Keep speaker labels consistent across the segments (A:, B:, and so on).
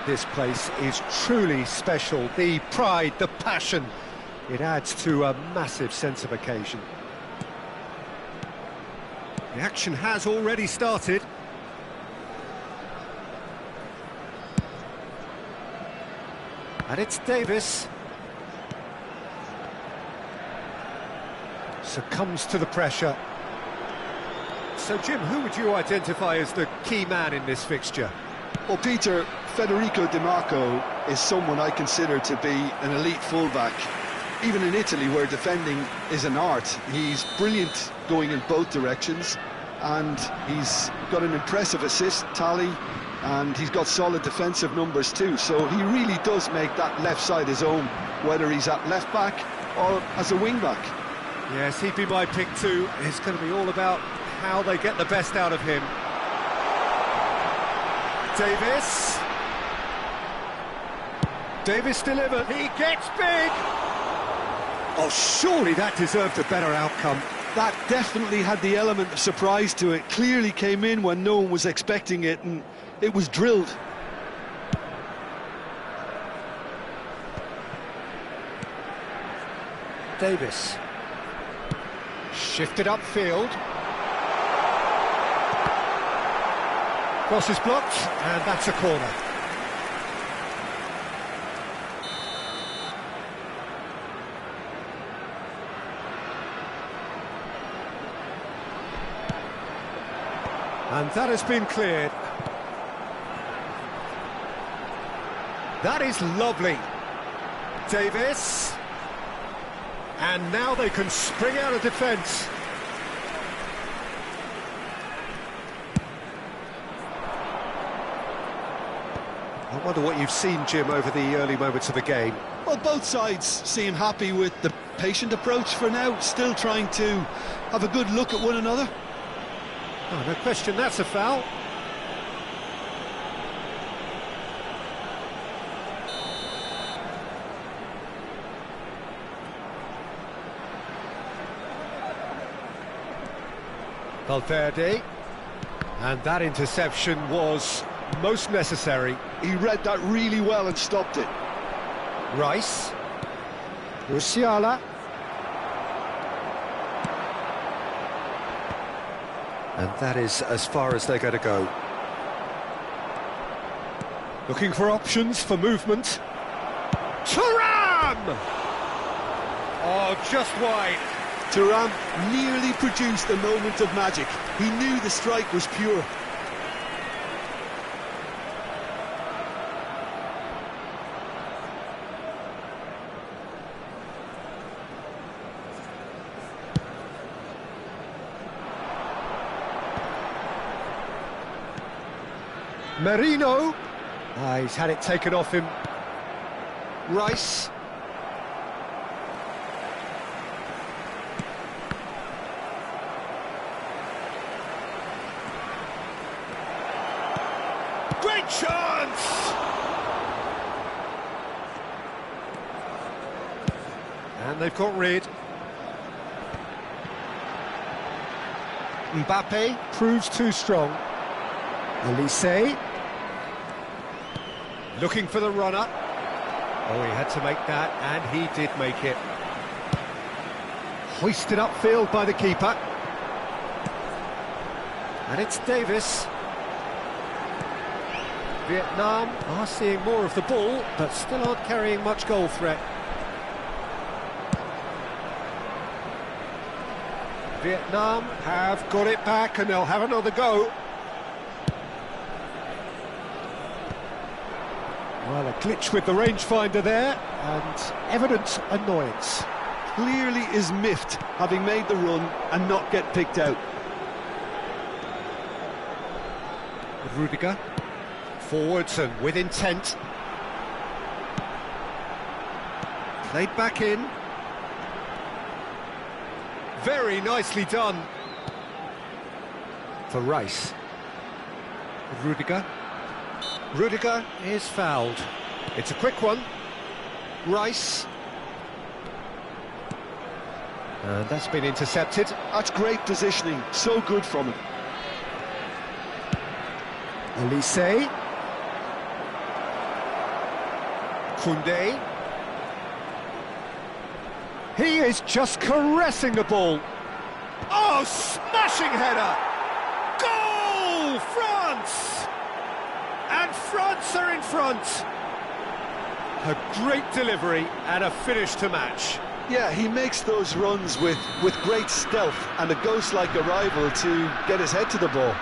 A: this place is truly special. The pride, the passion, it adds to a massive sense of occasion. The action has already started. And it's Davis. Succumbs to the pressure. So, Jim, who would you identify as the key man in this fixture?
B: Well, Peter, Federico Di Marco is someone I consider to be an elite fullback. Even in Italy, where defending is an art, he's brilliant going in both directions, and he's got an impressive assist tally, and he's got solid defensive numbers too, so he really does make that left side his own, whether he's at left back or as a wing back.
A: Yes, he'd be my pick too. It's going to be all about how they get the best out of him. Davis delivered. He gets big. Oh, surely that deserved a better outcome.
B: That definitely had the element of surprise to it. Clearly came in when no one was expecting it, and it was drilled.
A: Davis. Shifted upfield. Cross is blocked, and that's a corner. And that has been cleared. That is lovely. Davis. And now they can spring out of defence. I wonder what you've seen, Jim, over the early moments of the game.
B: Well, both sides seem happy with the patient approach for now, still trying to have a good look at one another.
A: Oh, no question, that's a foul. Valverde, and that interception was most necessary.
B: He read that really well and stopped it.
A: Rice, Musiala, and that is as far as they're going to go. Looking for options for movement. Thuram! Oh, just wide.
B: Thuram nearly produced a moment of magic. He knew the strike was pure.
A: Merino. He's had it taken off him. Rice. Great chance! And they've got rid. Mbappe proves too strong. Elise. Looking for the runner. Oh, he had to make that, and he did make it. Hoisted upfield by the keeper. And it's Davis. Vietnam are seeing more of the ball, but still aren't carrying much goal threat. Vietnam have got it back, and they'll have another go. Well, a glitch with the rangefinder there, and evident annoyance.
B: Clearly is miffed, having made the run and not get picked out.
A: Rudiger, forwards and with intent. Played back in. Very nicely done. For Rice. Rudiger. Rudiger is fouled. It's a quick one. Rice. And that's been intercepted.
B: That's great positioning, so good from him.
A: Elise. Koundé. He is just caressing the ball. Oh, smashing header! Goal! France! And France are in front. A great delivery and a finish to match.
B: Yeah, he makes those runs with great stealth and a ghost-like arrival to get his head to the ball.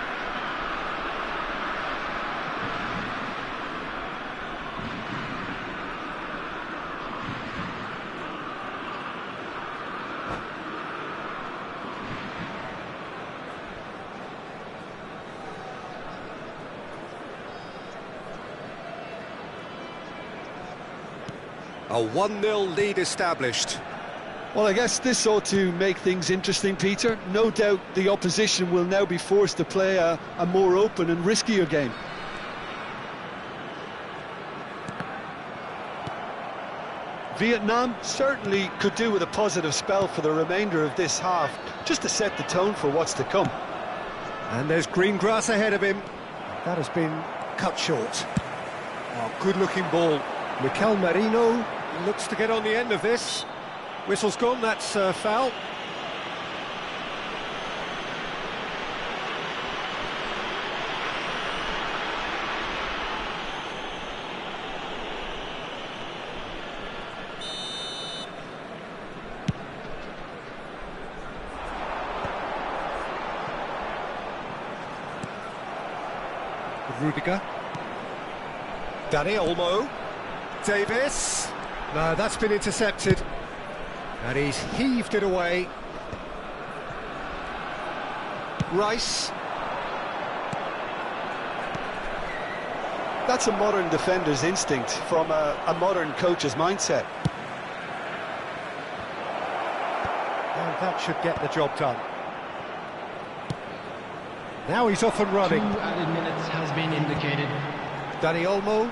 A: A 1-0 lead established.
B: Well, I guess this ought to make things interesting, Peter. No doubt the opposition will now be forced to play a more open and riskier game. Vietnam certainly could do with a positive spell for the remainder of this half, just to set the tone for what's to come.
A: And there's green grass ahead of him. That has been cut short. Oh, good-looking ball. Mikel Merino looks to get on the end of this. Whistle's gone, that's foul. Rudiger. Dani Olmo. Davis. No, that's been intercepted. And he's heaved it away. Rice.
B: That's a modern defender's instinct from a modern coach's mindset.
A: And that should get the job done. Now he's off and running.
C: 2 added minutes has been indicated.
A: Dani Olmo.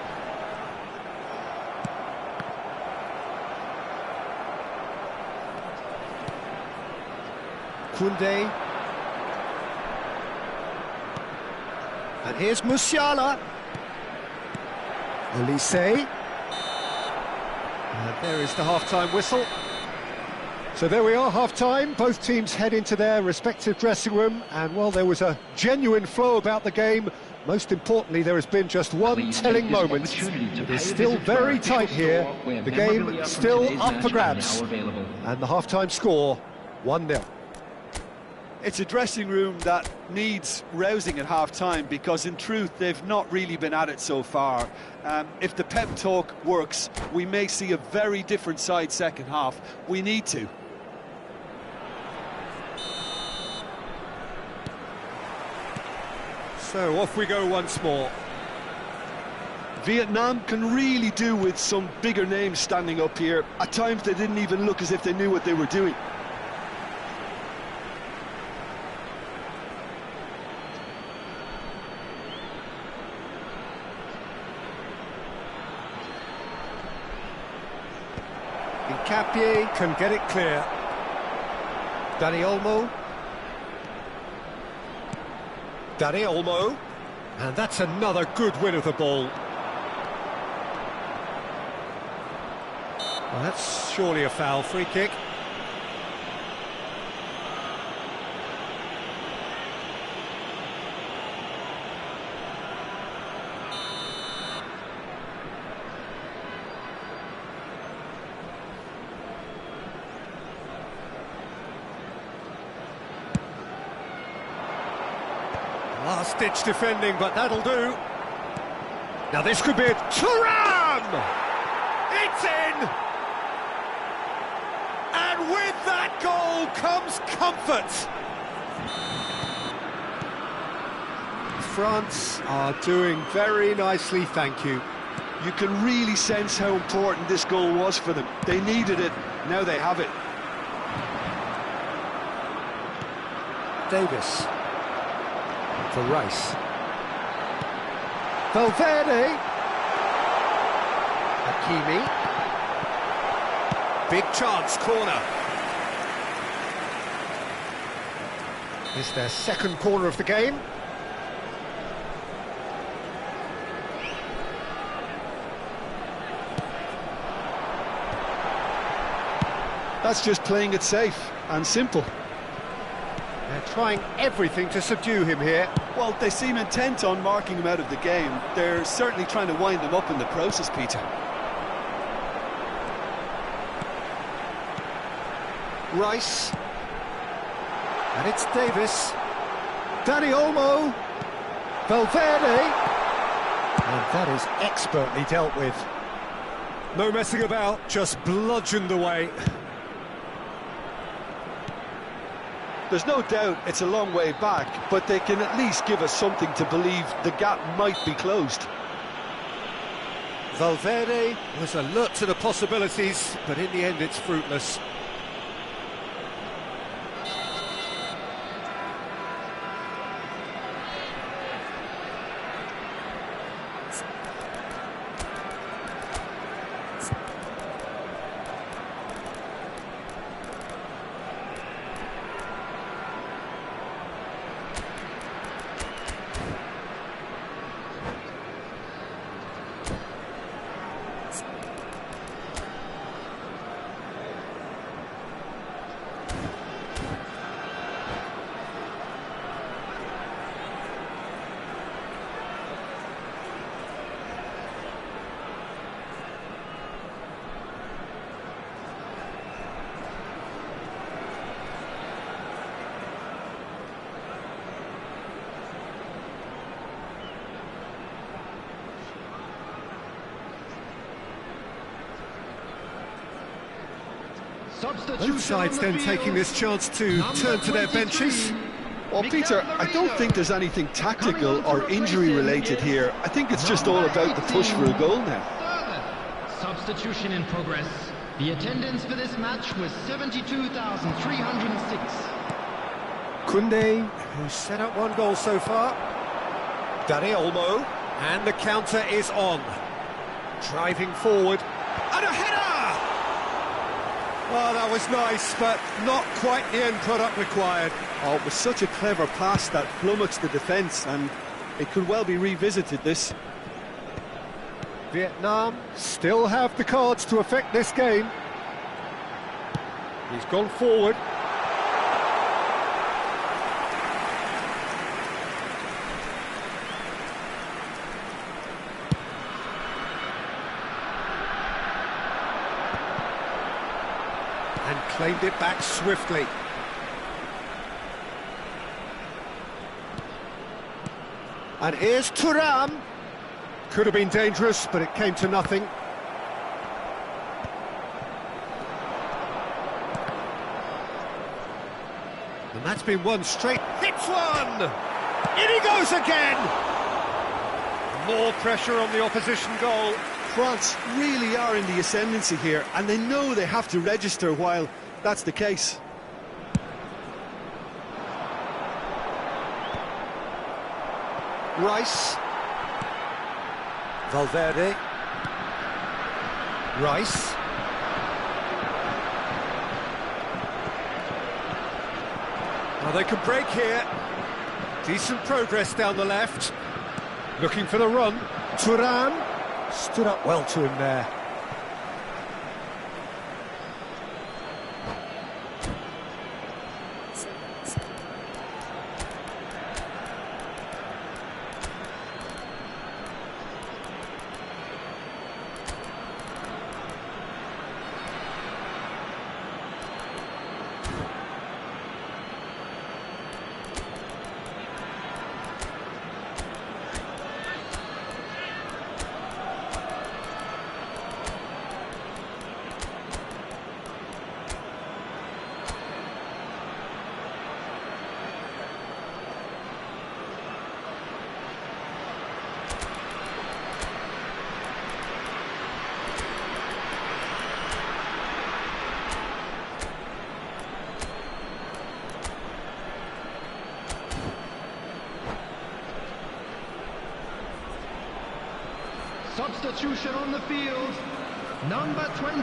A: Koundé. And here's Musiala. Elise. And there is the half-time whistle. So there we are, half-time. Both teams head into their respective dressing room. And, well, there was a genuine flow about the game. Most importantly, there has been just one telling moment. It is still very tight here. The game still up for grabs. And the half-time score, 1-0.
B: It's a dressing room that needs rousing at half-time because, in truth, they've not really been at it so far. If the pep talk works, we may see a very different side second half. We need to.
A: So off we go once more.
B: Vietnam can really do with some bigger names standing up here. At times they didn't even look as if they knew what they were doing.
A: Capie can get it clear. Dani Olmo. Dani Olmo. And that's another good win of the ball. Well, that's surely a foul. Free kick. Last-ditch defending, but that'll do. Now this could be a Thuram! It's in! And with that goal comes comfort. France are doing very nicely, thank you.
B: You can really sense how important this goal was for them. They needed it, now they have it.
A: Davis. For Rice. Valverde. Hakimi. Big chance, corner. It's their second corner of the game.
B: That's just playing it safe and simple.
A: They're trying everything to subdue him here.
B: Well, they seem intent on marking him out of the game. They're certainly trying to wind him up in the process, Peter.
A: Rice. And it's Davis. Dani Olmo. Valverde. And that is expertly dealt with. No messing about, just bludgeoned away.
B: There's no doubt it's a long way back, but they can at least give us something to believe the gap might be closed.
A: Valverde was alert to the possibilities, but in the end it's fruitless. Both sides then taking this chance to turn to their benches.
B: Well, Peter, I don't think there's anything tactical or injury related here. I think it's just all about the push for a goal now.
C: Substitution in progress. The attendance for this match was 72,306.
A: Koundé, who's set up one goal so far. Dani Olmo, and the counter is on. Driving forward, and a header! Oh, that was nice, but not quite the end product required.
B: Oh, it was such a clever pass that flummoxed the defence, and it could well be revisited, this.
A: Vietnam still have the cards to affect this game. He's gone forward. And claimed it back swiftly. And here's Thuram. Could have been dangerous, but it came to nothing. And that's been one straight. Hits one! In he goes again! More pressure on the opposition goal.
B: France really are in the ascendancy here, and they know they have to register while that's the case.
A: Rice. Valverde. Rice. Well, they can break here. Decent progress down the left. Looking for the run. Thuram stood up well to him there.
C: Substitution on the field. Number 20,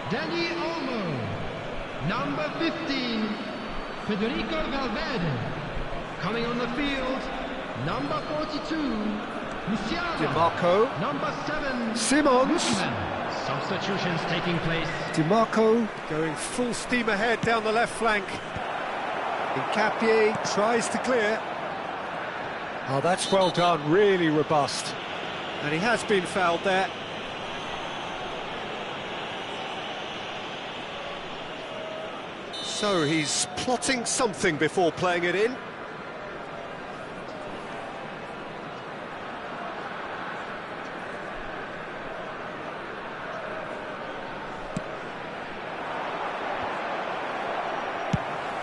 C: Dani Olmo. Number 15, Federico Valverde. Coming on the field, number 42, Musiala.
A: DiMarco.
C: Number 7,
A: Simons.
C: Griezmann. Substitutions taking place.
A: DiMarco going full steam ahead down the left flank. Incapie tries to clear. Oh, that's well done, really robust. And he has been fouled there. So he's plotting something before playing it in.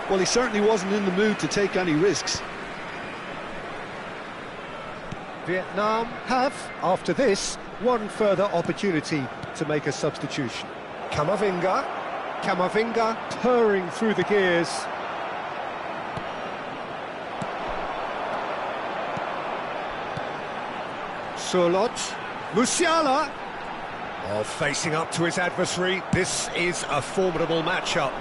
B: Well, he certainly wasn't in the mood to take any risks.
A: Vietnam have, after this, one further opportunity to make a substitution. Camavinga purring through the gears. Surlot, Musiala. Oh, facing up to his adversary. This is a formidable matchup.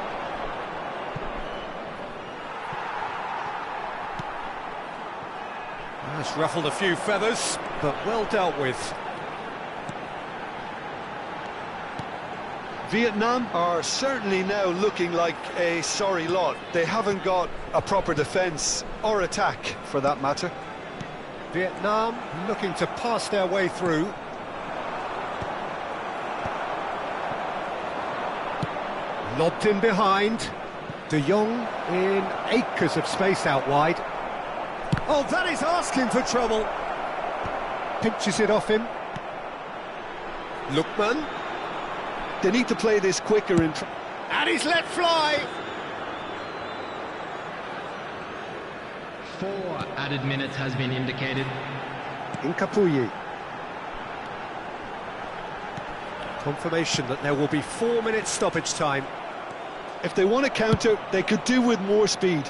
A: That's ruffled a few feathers, but well dealt with.
B: Vietnam are certainly now looking like a sorry lot. They haven't got a proper defence, or attack for that matter.
A: Vietnam looking to pass their way through. Lobbed in behind. De Jong in acres of space out wide. Oh, that is asking for trouble. Pinches it off him. Lookman.
B: They need to play this quicker
A: And he's let fly.
C: 4 added minutes has been indicated.
A: Incapuyi. Confirmation that there will be 4 minutes stoppage time.
B: If they want to counter, they could do with more speed.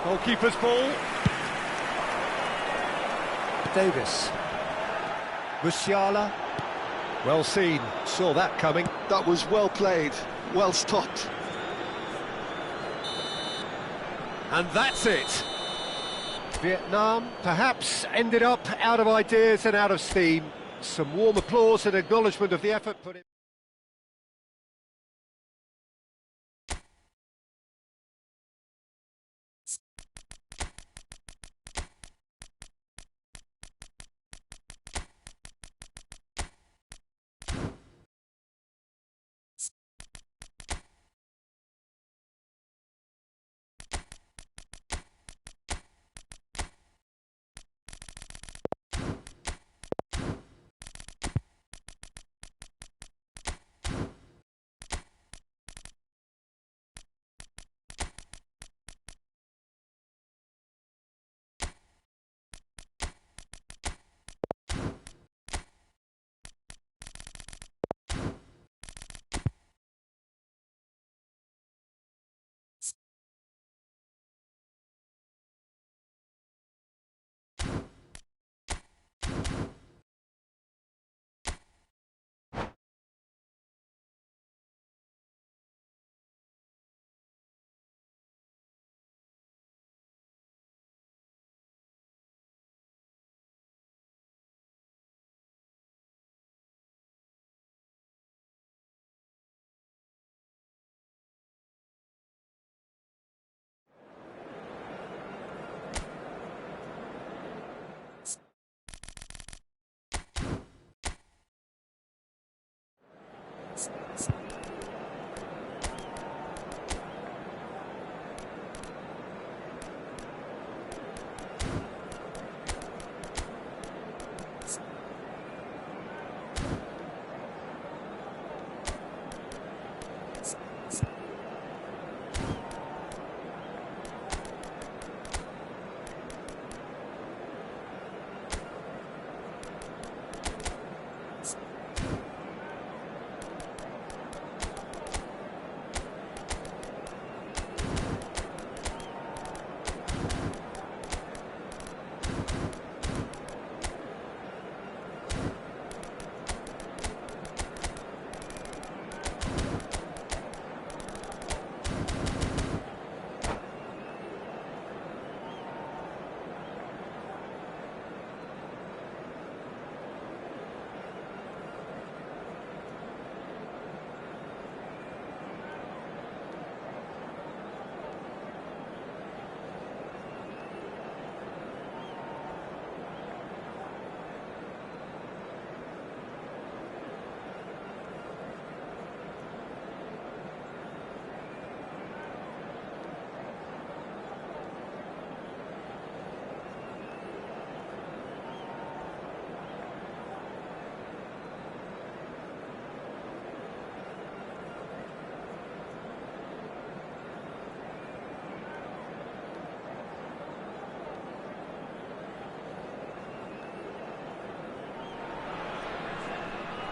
A: Goalkeeper's ball. Davis. Musiala. Well seen, saw that coming.
B: That was well played, well stopped.
A: And that's it. Vietnam perhaps ended up out of ideas and out of steam. Some warm applause and acknowledgement of the effort put in.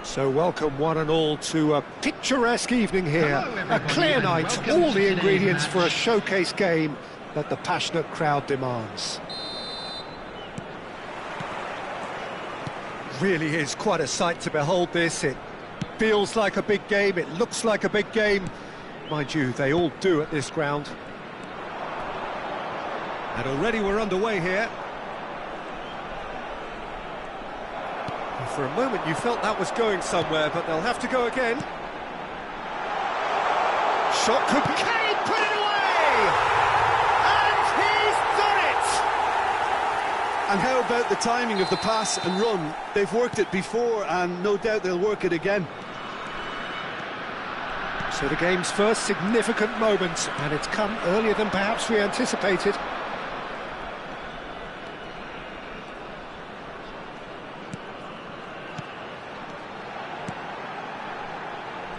A: So welcome one and all to a picturesque evening here.
C: Hello,
A: A
C: everybody,
A: clear
C: and
A: night,
C: welcome
A: all
C: to
A: the
C: today's
A: ingredients
C: match.
A: for a showcase game that the passionate crowd demands. Really is quite a sight to behold this. It feels like a big game, it looks like a big game. Mind you, they all do at this ground. And already we're underway here. For a moment you felt that was going somewhere, but they'll have to go again. Shot could be... Can he put it away? And he's done it!
B: And how about the timing of the pass and run? They've worked it before, and no doubt they'll work it again.
A: So the game's first significant moment, and it's come earlier than perhaps we anticipated.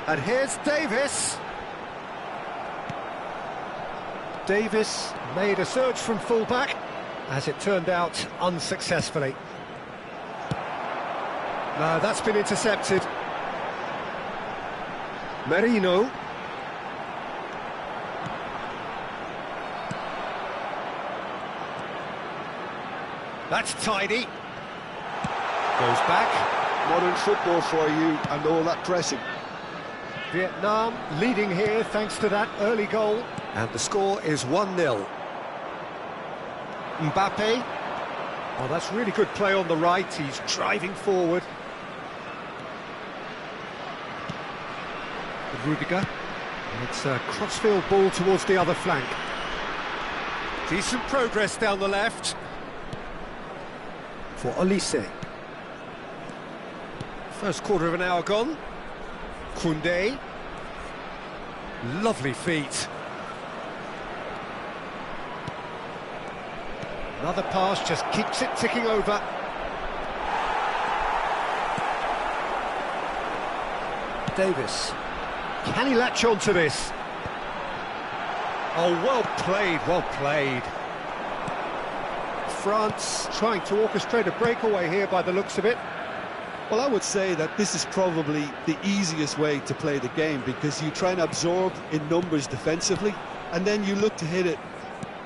A: And here's Davis. Davis made a surge from full-back, as it turned out, unsuccessfully. No, that's been intercepted. Merino. That's tidy. Goes back.
B: Modern football for you, and all that pressing.
A: Vietnam leading here thanks to that early goal. And the score is 1-0. Mbappe. Oh, that's really good play on the right. He's driving forward. Rudiger. And it's a crossfield ball towards the other flank. Decent progress down the left. For Olise. First quarter of an hour gone. Koundé. Lovely feet. Another pass just keeps it ticking over. Davis. Can he latch on to this? Oh, well played, well played. France trying to orchestrate a breakaway here by the looks of it.
B: Well, I would say that this is probably the easiest way to play the game, because you try and absorb in numbers defensively, and then you look to hit it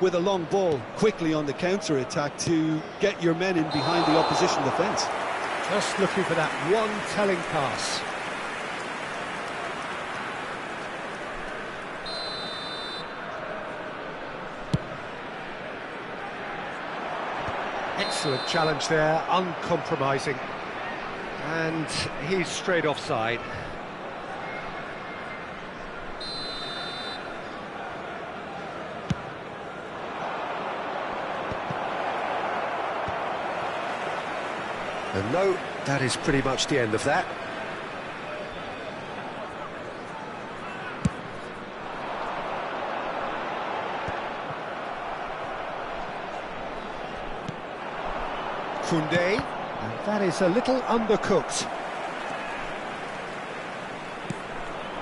B: with a long ball quickly on the counter-attack to get your men in behind the opposition defence.
A: Just looking for that one telling pass. Excellent challenge there, uncompromising. And he's straight offside. And no, that is pretty much the end of that. Koundé. And that is a little undercooked.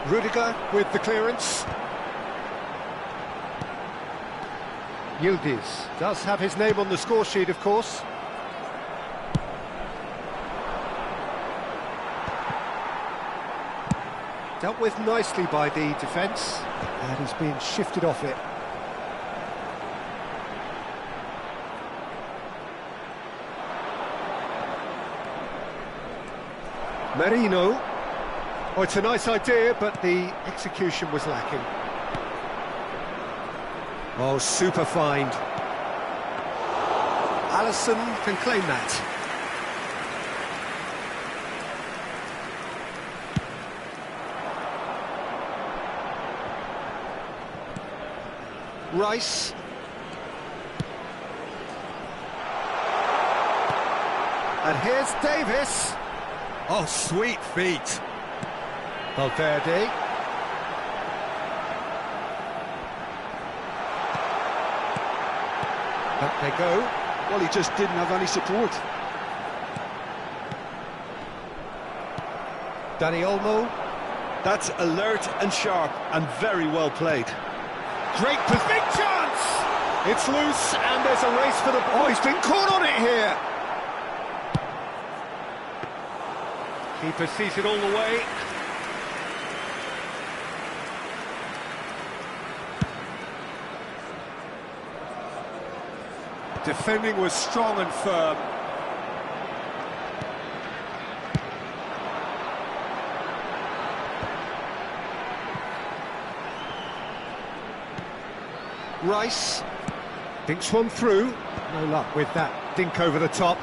A: Rudiger with the clearance. Yildiz does have his name on the score sheet, of course. Dealt with nicely by the defence, and he's being shifted off it. Merino. Oh, it's a nice idea, but the execution was lacking. Oh, super find. Alisson can claim that. Rice. And here's Davis. Oh, sweet feet. Valverde. Back they go.
B: Well, he just didn't have any support.
A: Dani Olmo.
B: That's alert and sharp and very well played.
A: Great position. Big chance! It's loose and there's a race for the... Oh, he's been caught on it here. Keeper sees it all the way. Defending was strong and firm. Rice dinks one through. No luck with that dink over the top.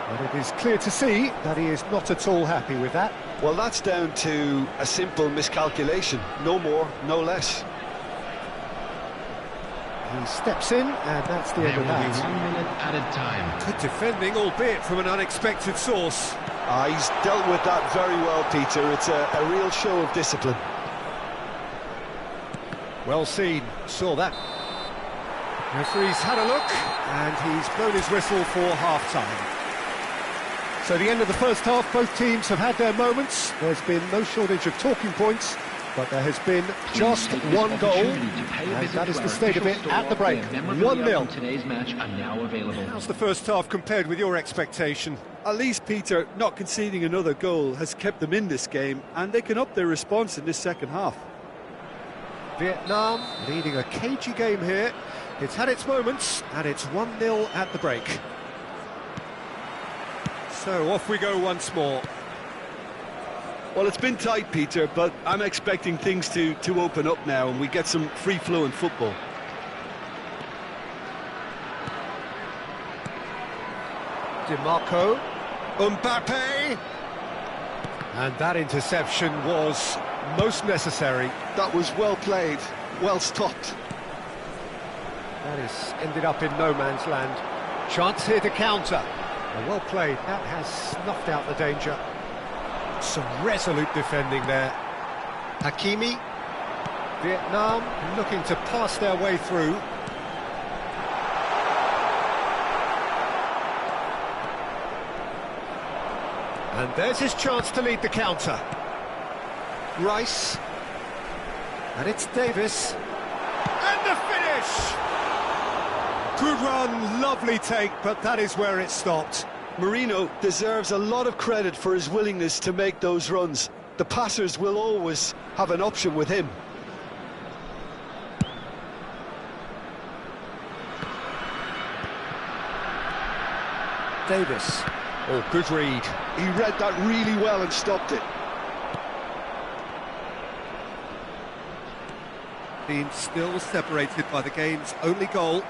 A: But it is clear to see that he is not at all happy with that.
B: Well, that's down to a simple miscalculation. No more, no less.
A: He steps in, and that's the end of that.
C: There will be 1 minute added time.
A: Good defending, albeit from an unexpected source.
B: He's dealt with that very well, Peter. It's a real show of discipline.
A: Well seen, saw that. Referee's had a look, and he's blown his whistle for half-time. So the end of the first half, both teams have had their moments. There's been no shortage of talking points, but there has been just one goal, and that is the state of it at the break. 1-0.
C: Today's match are now available.
A: How's the first half compared with your expectation?
B: At least, Peter, not conceding another goal has kept them in this game, and they can up their response in this second half.
A: Vietnam leading a cagey game here. It's had its moments, and it's 1-0 at the break. So off we go once more.
B: Well, it's been tight, Peter, but I'm expecting things to open up now and we get some free-flowing football.
A: DiMarco, Mbappe, and that interception was most necessary.
B: That was well played, well stopped.
A: That is ended up in no man's land. Chance here to counter. Well played, that has snuffed out the danger. Some resolute defending there. Hakimi. Vietnam looking to pass their way through. And there's his chance to lead the counter. Rice. And it's Davis. And the finish! Good run, lovely take, but that is where it stopped.
B: Marino deserves a lot of credit for his willingness to make those runs. The passers will always have an option with him.
A: Davis. Oh, good read.
B: He read that really well and stopped it.
A: Being still separated by the game's only goal.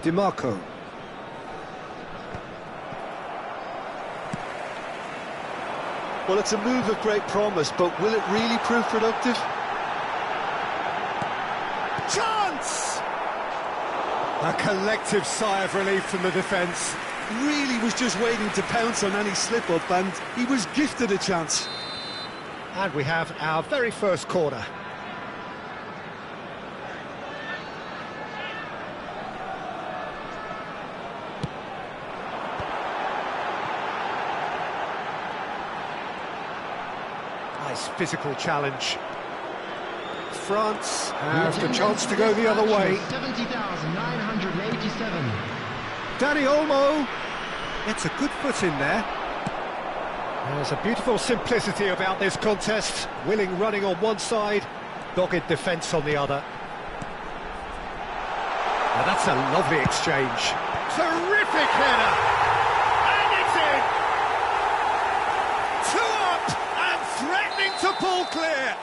A: DiMarco.
B: Well, it's a move of great promise, but will it really prove productive?
A: Chance! A collective sigh of relief from the defence.
B: Really was just waiting to pounce on any slip-up, and he was gifted a chance.
A: And we have our very first corner. Nice physical challenge. France have the chance to go the other way.
C: 70,987.
A: Danny Olmo gets a good foot in there. There's a beautiful simplicity about this contest. Willing running on one side, dogged defence on the other. Now that's a lovely exchange. Terrific header! And it's in! 2 up and threatening to pull clear!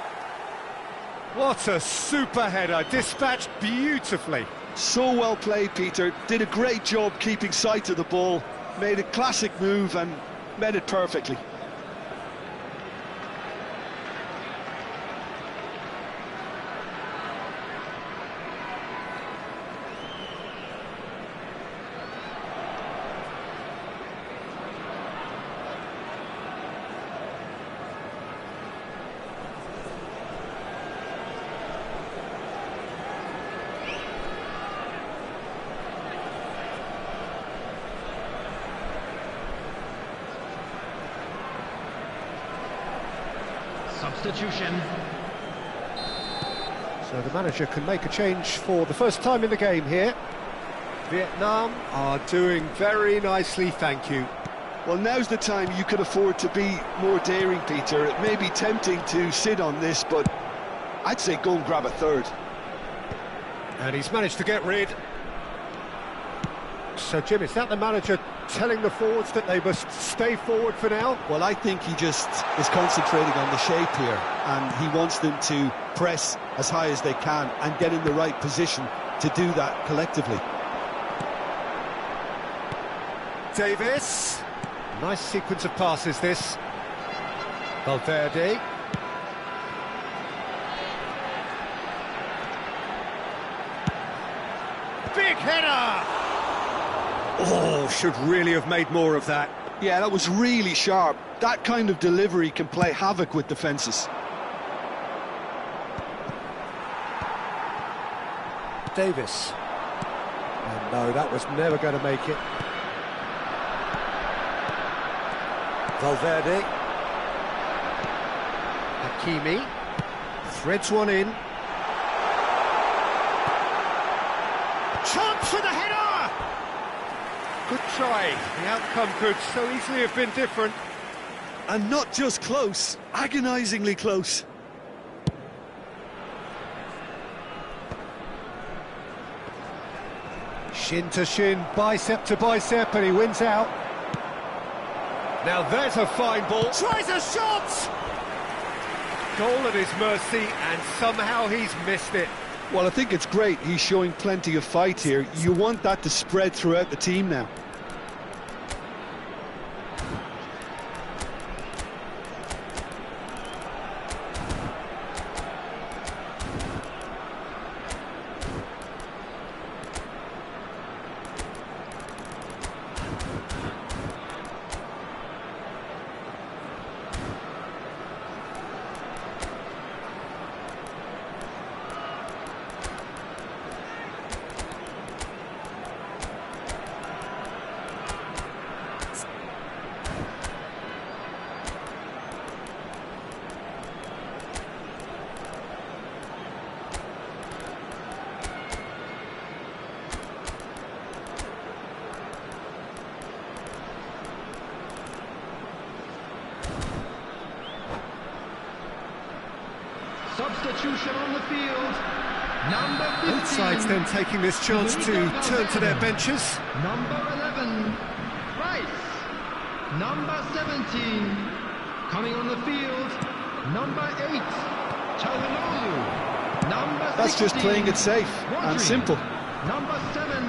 A: What a super header, dispatched beautifully.
B: So well played, Peter. Did a great job keeping sight of the ball. Made a classic move and made it perfectly.
C: Substitution.
A: So the manager can make a change for the first time in the game here. Vietnam are doing very nicely, thank you.
B: Well, now's the time you could afford to be more daring, Peter. It may be tempting to sit on this, but I'd say go and grab a third.
A: And he's managed to get rid. So, Jim, is that the manager telling the forwards that they must stay forward for now?
B: Well, I think he just is concentrating on the shape here, and he wants them to press as high as they can and get in the right position to do that collectively.
A: Davis. Nice sequence of passes, this. Valverde. Big header! Oh, should really have made more of that.
B: Yeah, that was really sharp. That kind of delivery can play havoc with defences.
A: Davis. And no, that was never going to make it. Valverde. Hakimi. Threads one in. Chance for the header! Good try. The outcome could so easily have been different.
B: And not just close, agonisingly close.
A: Shin to shin, bicep to bicep, and he wins out. Now there's a fine ball. Tries a shot! Goal at his mercy, and somehow he's missed it.
B: Well, I think it's great. He's showing plenty of fight here. You want that to spread throughout the team now.
C: Substitution on the field. Number 15.
A: Both sides then taking this chance to turn to their benches.
C: Number 11, Rice. Number 17, coming on the field. Number 8, Çalhanoğlu. Number 16,
B: That's just playing it safe and simple.
C: Number 7,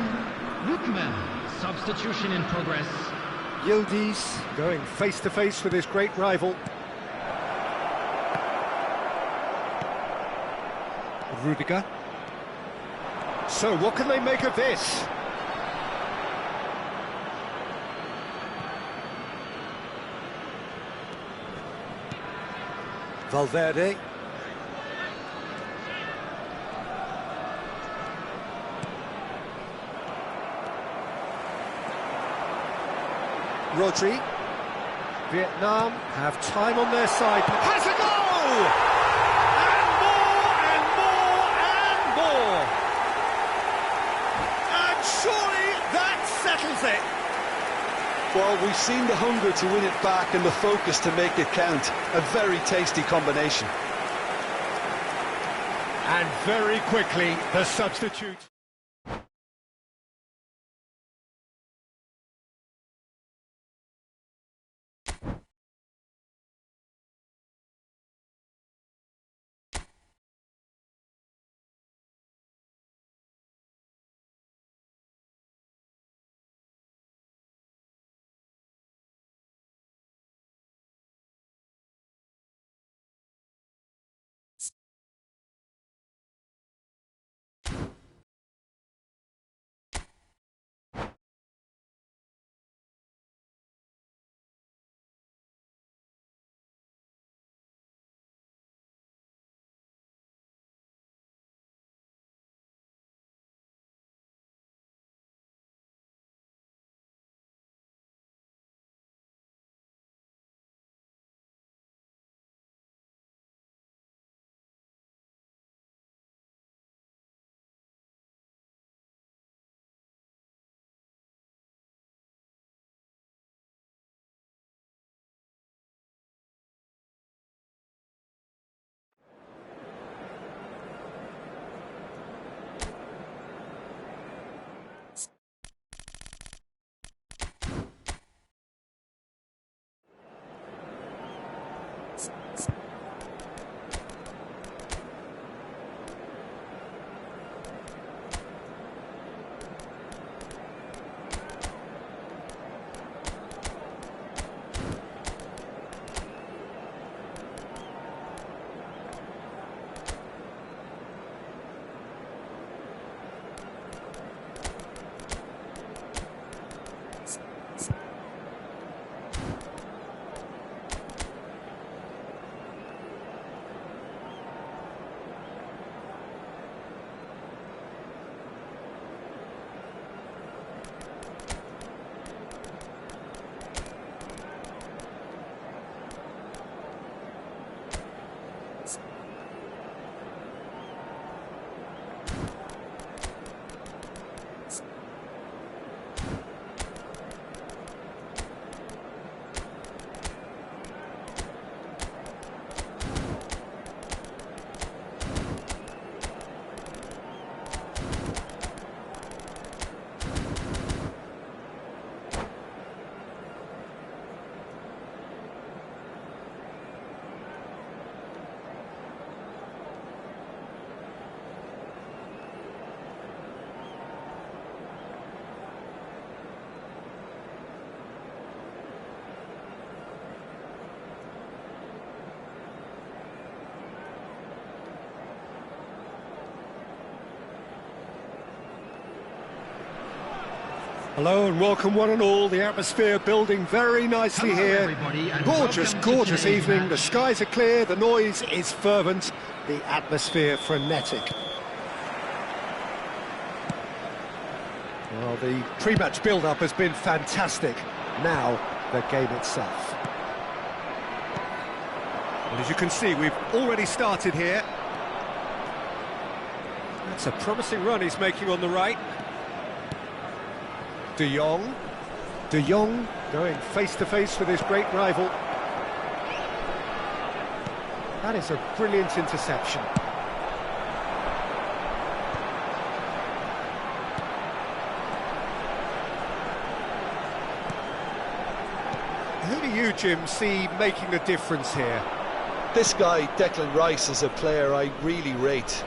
C: Lukman. Substitution in progress.
A: Yildiz going face to face with his great rival. Rudiger. So what can they make of this? Valverde. Rodri. Vietnam have time on their side. Has a goal! Surely that settles it.
B: Well, we've seen the hunger to win it back and the focus to make it count. A very tasty combination.
A: And very quickly, the substitute. Hello and welcome one and all. The atmosphere building very nicely here.
C: Everybody, and
A: Gorgeous,
C: welcome to
A: gorgeous
C: today's
A: evening.
C: match.
A: The skies are clear, the noise is fervent, the atmosphere frenetic. Well, the pre-match build-up has been fantastic. Now, the game itself. Well, as you can see, we've already started here. That's a promising run he's making on the right. De Jong. De Jong going face-to-face with his great rival. That is a brilliant interception. Who do you, Jim, see making a difference here?
B: This guy, Declan Rice, is a player I really rate.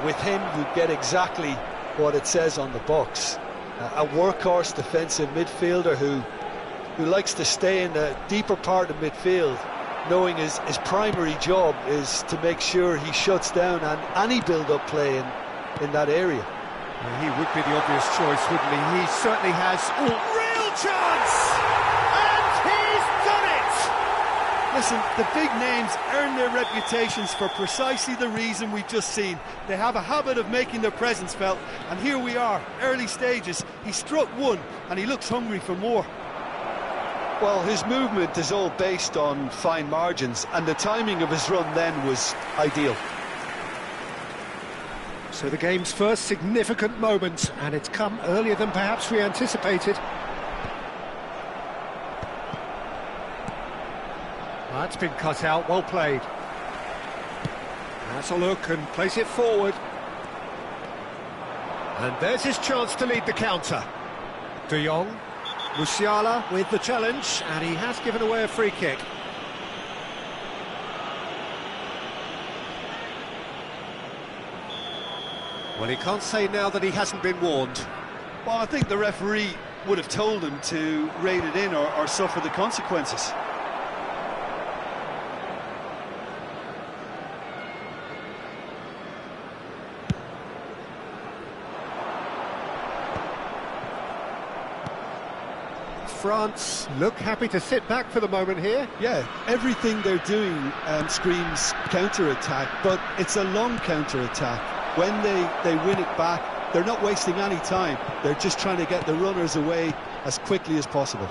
B: With him, you get exactly what it says on the box. A workhorse defensive midfielder who likes to stay in the deeper part of midfield, knowing his primary job is to make sure he shuts down any build-up play in that area.
A: Well, he would be the obvious choice, wouldn't he? He certainly has. Real chance! And he's done it!
D: Listen, the big names earn their reputations for precisely the reason we've just seen. They have a habit of making their presence felt, and here we are, early stages. He struck one, and he looks hungry for more.
B: Well, his movement is all based on fine margins, and the timing of his run then was ideal.
A: So the game's first significant moment, and it's come earlier than perhaps we anticipated. That's been cut out, well played. That's a look and place it forward. And there's his chance to lead the counter. De Jong, Musiala with the challenge, and he has given away a free kick. Well, he can't say now that he hasn't been warned.
D: Well, I think the referee would have told him to rein it in or suffer the consequences.
A: France look happy to sit back for the moment here.
D: Yeah, everything they're doing screams counter-attack, but it's a long counter-attack. When they win it back, they're not wasting any time. They're just trying to get the runners away as quickly as possible.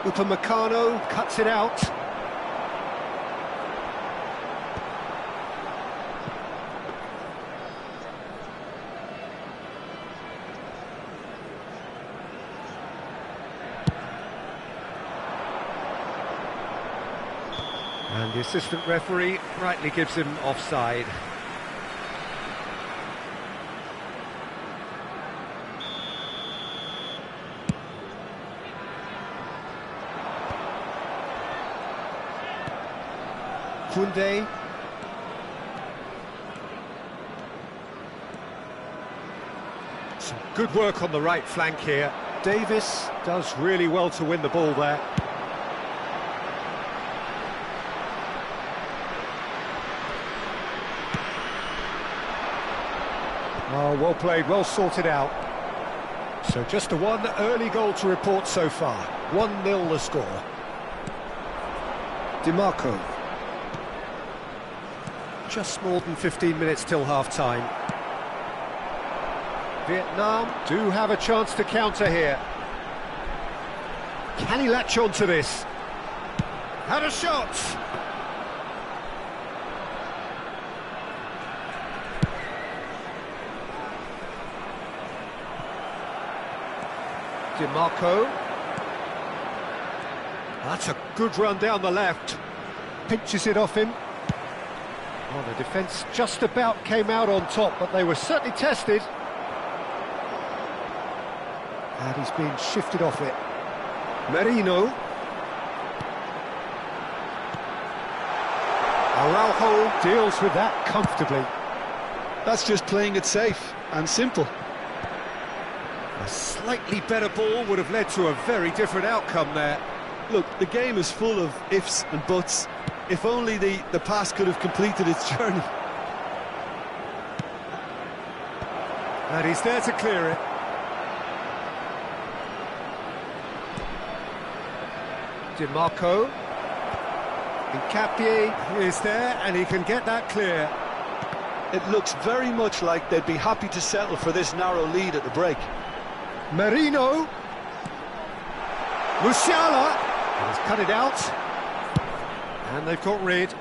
A: Upamecano cuts it out. And the assistant referee rightly gives him offside. Koundé. Some good work on the right flank here. Davis does really well to win the ball there. Oh, well played, well sorted out. So just the one early goal to report so far. 1-0 the score. DiMarco. Just more than 15 minutes till half-time. Vietnam do have a chance to counter here. Can he latch on to this? Had a shot! DiMarco. That's a good run down the left. Pinches it off him. Well, the defence just about came out on top, but they were certainly tested. And he's being shifted off it. Merino. Araujo deals with that comfortably.
B: That's just playing it safe and simple.
A: A slightly better ball would have led to a very different outcome there.
D: Look, the game is full of ifs and buts. If only the pass could have completed its journey.
A: And he's there to clear it. DiMarco. Incapie is there, and he can get that clear.
D: It looks very much like they'd be happy to settle for this narrow lead at the break.
A: Merino. Musiala has cut it out. And they've got rid.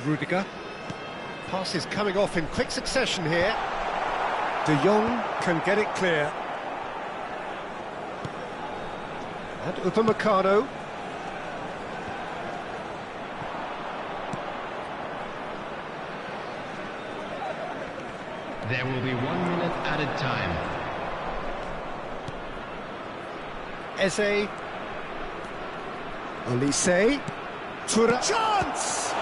A: Rudiger. Passes coming off in quick succession here. De Jong can get it clear. And Upamecano.
C: There will be 1 minute added time.
A: Eze. Olise. Tura. Chance!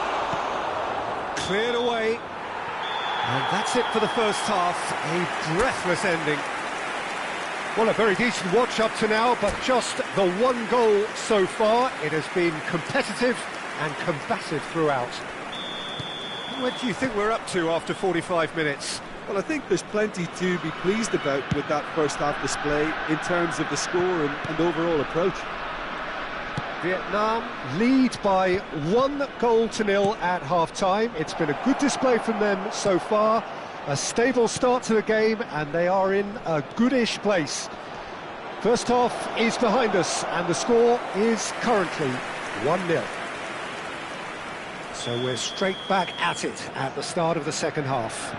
A: Cleared away. And that's it for the first half. A breathless ending. Well, a very decent watch up to now, but just the one goal so far. It has been competitive and combative throughout. What do you think we're up to after 45 minutes?
D: Well, I think there's plenty to be pleased about with that first half display in terms of the score and overall approach.
A: Vietnam lead by 1-0 at half-time. It's been a good display from them so far. A stable start to the game, and they are in a goodish place. First half is behind us, and the score is currently 1-0. So we're straight back at it at the start of the second half.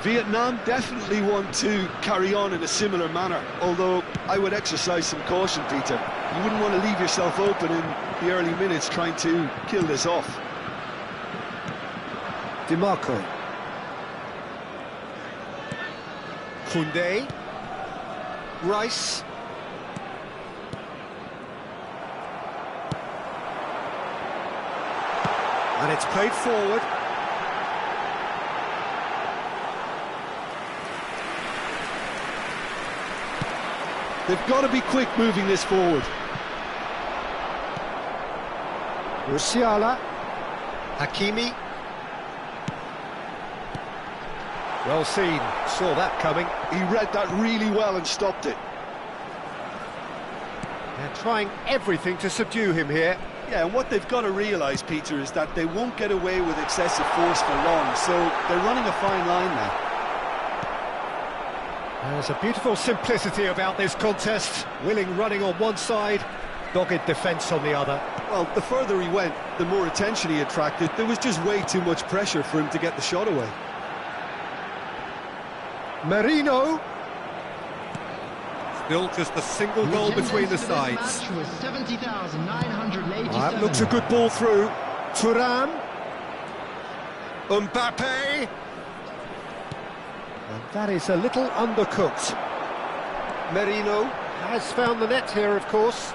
B: Vietnam definitely want to carry on in a similar manner, although I would exercise some caution, Peter. You wouldn't want to leave yourself open in the early minutes trying to kill this off.
A: DiMarco. Koundé. Rice. And it's played forward.
B: They've got to be quick moving this forward.
A: Musiala. Hakimi. Well seen, saw that coming.
B: He read that really well and stopped it.
A: They're trying everything to subdue him here.
D: Yeah, and what they've got to realise, Peter, is that they won't get away with excessive force for long, so they're running a fine line now.
A: There's a beautiful simplicity about this contest. Willing running on one side, dogged defence on the other.
D: Well, the further he went, the more attention he attracted. There was just way too much pressure for him to get the shot away.
A: Merino. Still just a single goal between the sides. That looks a good ball through. Thuram. Mbappe. And that is a little undercooked. Merino has found the net here, of course.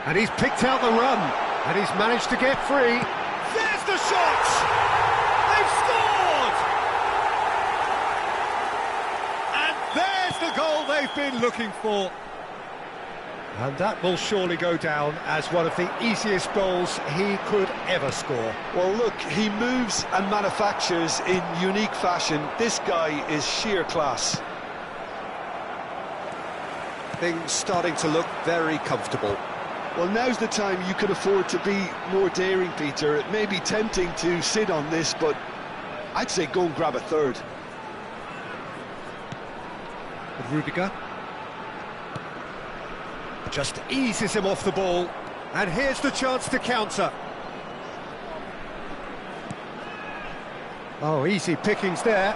A: And he's picked out the run. And he's managed to get free. There's the shot! They've scored! And there's the goal they've been looking for. And that will surely go down as one of the easiest goals he could ever score.
D: Well, look, he moves and manufactures in unique fashion. This guy is sheer class.
A: Things starting to look very comfortable.
B: Well, now's the time you could afford to be more daring, Peter. It may be tempting to sit on this, but I'd say go and grab a third.
A: Rudiger. Just eases him off the ball. And here's the chance to counter. Oh, easy pickings there.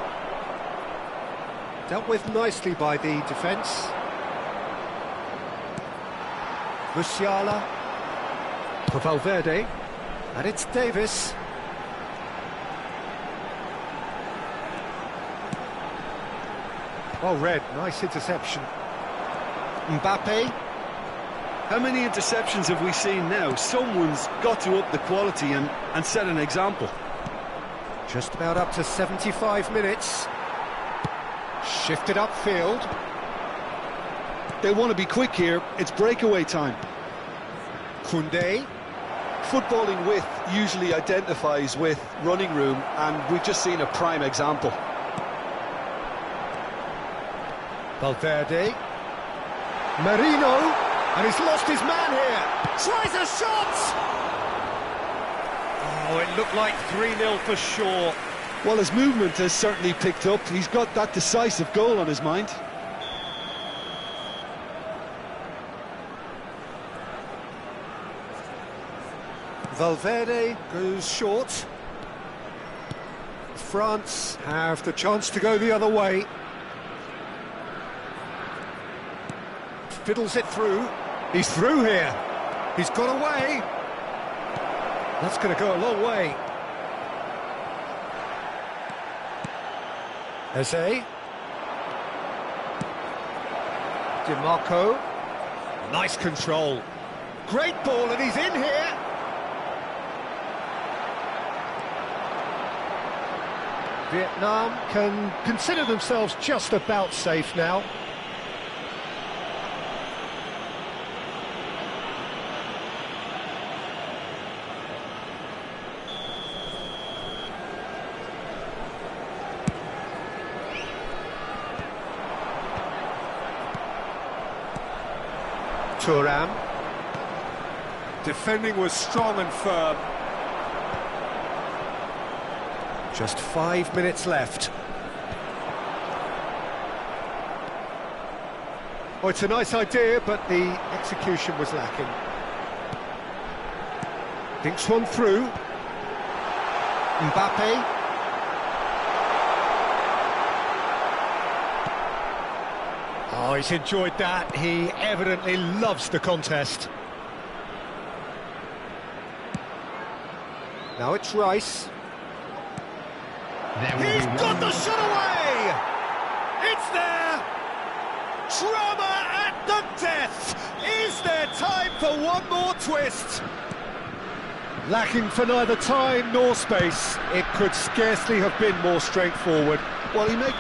A: Dealt with nicely by the defence. Musiala. For Valverde. And it's Davis. Well read, nice interception. Mbappe.
D: How many interceptions have we seen now? Someone's got to up the quality and set an example.
A: Just about up to 75 minutes. Shifted upfield.
B: They want to be quick here. It's breakaway time.
A: Koundé.
D: Footballing width usually identifies with running room, and we've just seen a prime example.
A: Valverde. Merino, and he's lost his man here. Tries a shot! Oh, it looked like 3-0 for sure.
B: Well, his movement has certainly picked up. He's got that decisive goal on his mind.
A: Valverde goes short. France have the chance to go the other way. Fiddles it through. He's through here. He's got away. That's going to go a long way. Eze. DiMarco. Nice control. Great ball, and he's in here. Vietnam can consider themselves just about safe now. Thuram. Defending was strong and firm. Just 5 minutes left. Oh, it's a nice idea, but the execution was lacking. Thinks one through. Mbappe. Oh, he's enjoyed that. He evidently loves the contest. Now it's Rice. He's got the shot away! It's there! Drama at the death! Is there time for one more twist? Lacking for neither time nor space. It could scarcely have been more straightforward.
B: Well, he made...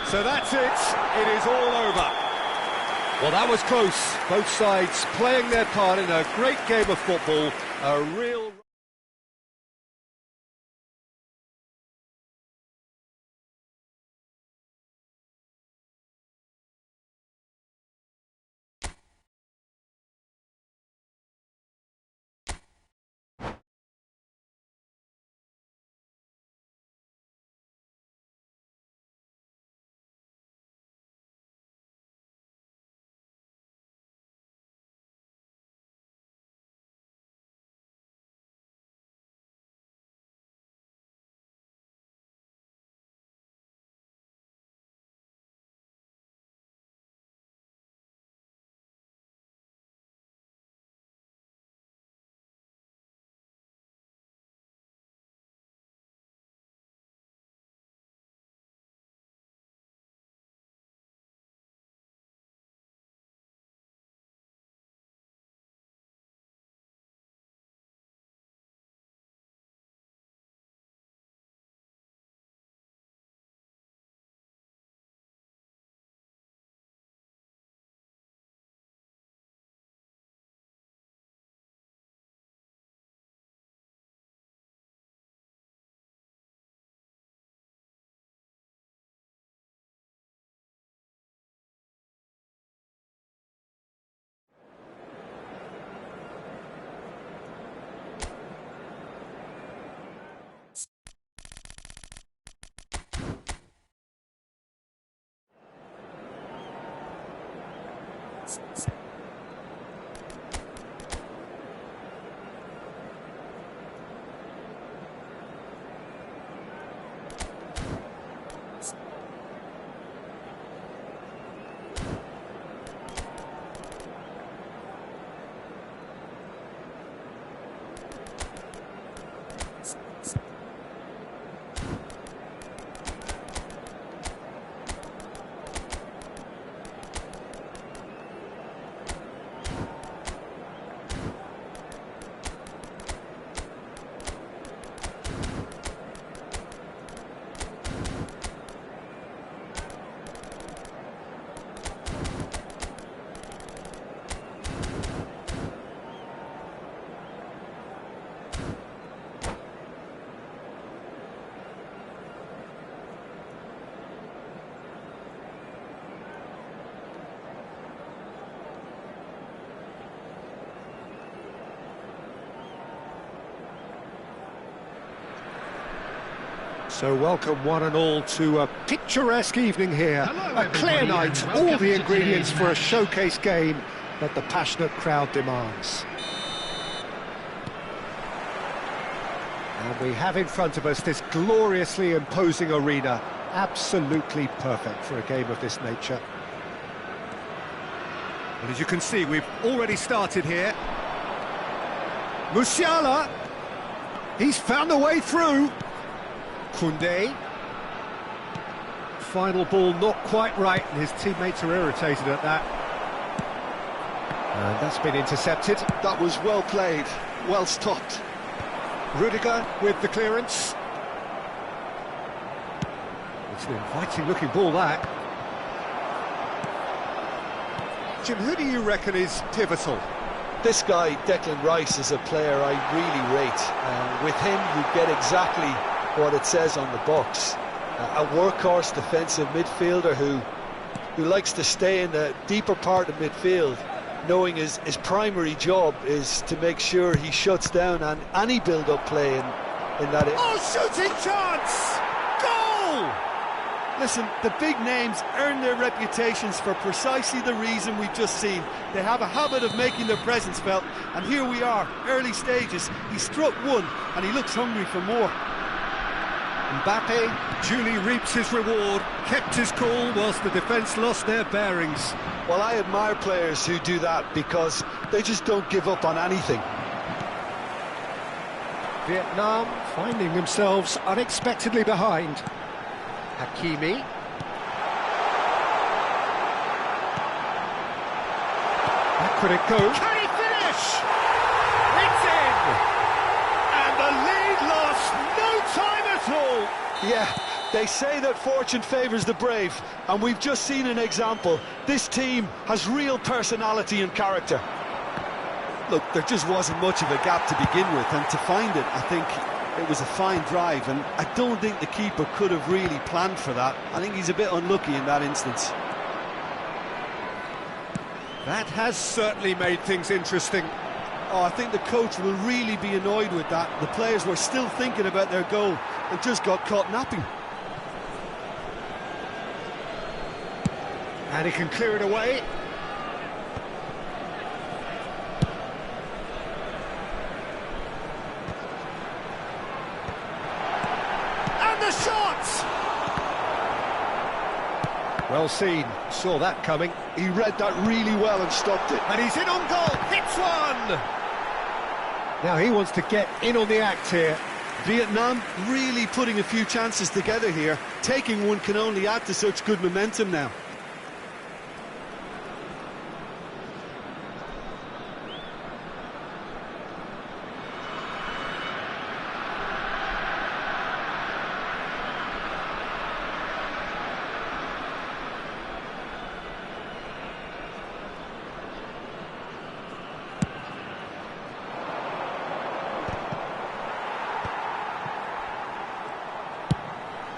A: So that's it. It is all over. Well, that was close. Both sides playing their part in a great game of football. A real... So welcome one and all to a picturesque evening here.
C: Hello,
A: a clear
C: everybody,
A: night,
C: and
A: all
C: welcome
A: the
C: to
A: ingredients
C: today's
A: for a
C: match.
A: showcase game that the passionate crowd demands. And we have in front of us this gloriously imposing arena, absolutely perfect for a game of this nature. Well, as you can see, we've already started here. Musiala, he's found a way through. Koundé. Final ball not quite right, and his teammates are irritated at that. And that's been intercepted.
B: That was well played, well stopped.
A: Rudiger with the clearance. It's an inviting looking ball, that. Jim, who do you reckon is pivotal?
D: This guy, Declan Rice, is a player I really rate. With him, you get exactly what it says on the box. A workhorse defensive midfielder who likes to stay in the deeper part of midfield, knowing his primary job is to make sure he shuts down any build-up play in that.
A: Oh, shooting chance! Goal!
D: Listen, the big names earn their reputations for precisely the reason we've just seen. They have a habit of making their presence felt, and here we are, early stages. He struck one, and he looks hungry for more.
A: Mbappe duly reaps his reward, kept his cool whilst the defence lost their bearings.
B: Well, I admire players who do that because they just don't give up on anything.
A: Vietnam finding themselves unexpectedly behind. Hakimi. Back would it go? Can he finish? It's in! And the lead lost no time at all.
B: Yeah, they say that fortune favours the brave, and we've just seen an example. This team has real personality and character.
D: Look, there just wasn't much of a gap to begin with, and to find it, I think it was a fine drive, and I don't think the keeper could have really planned for that. I think he's a bit unlucky in that instance.
A: That has certainly made things interesting.
D: Oh, I think the coach will really be annoyed with that. The players were still thinking about their goal and just got caught napping.
A: And he can clear it away. And the shot! Well seen, saw that coming.
B: He read that really well and stopped it.
A: And he's in on goal, hits one! Now he wants to get in on the act here.
D: Vietnam really putting a few chances together here. Taking one can only add to such good momentum now.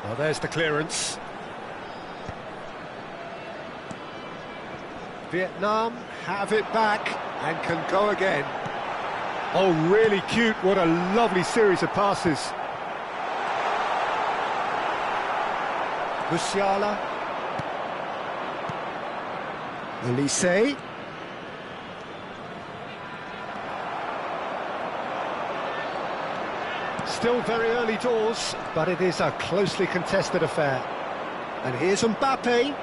A: Well, there's the clearance. Vietnam have it back and can go again. Oh, really cute. What a lovely series of passes. Musiala. Elise. Still very early doors, but it is a closely contested affair. And here's Mbappe.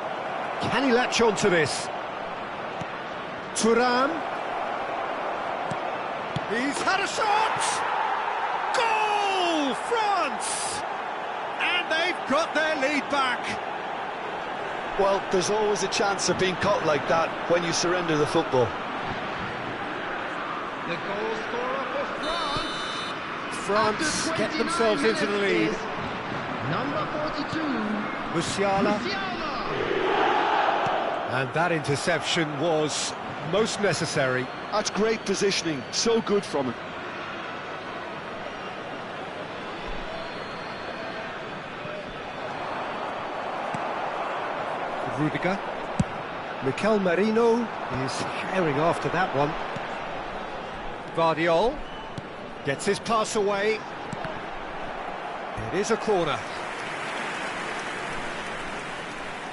A: Can he latch on to this? Thuram. He's had a shot! Goal! France! And they've got their lead back.
B: Well, there's always a chance of being caught like that when you surrender the football.
C: The goal scorer for France.
A: France get themselves into the lead.
C: Number 42.
A: Musiala. And that interception was most necessary.
B: That's great positioning, so good from him.
A: Rudiger. Mikel Merino is herring after that one. Guardiol gets his pass away. It is a corner.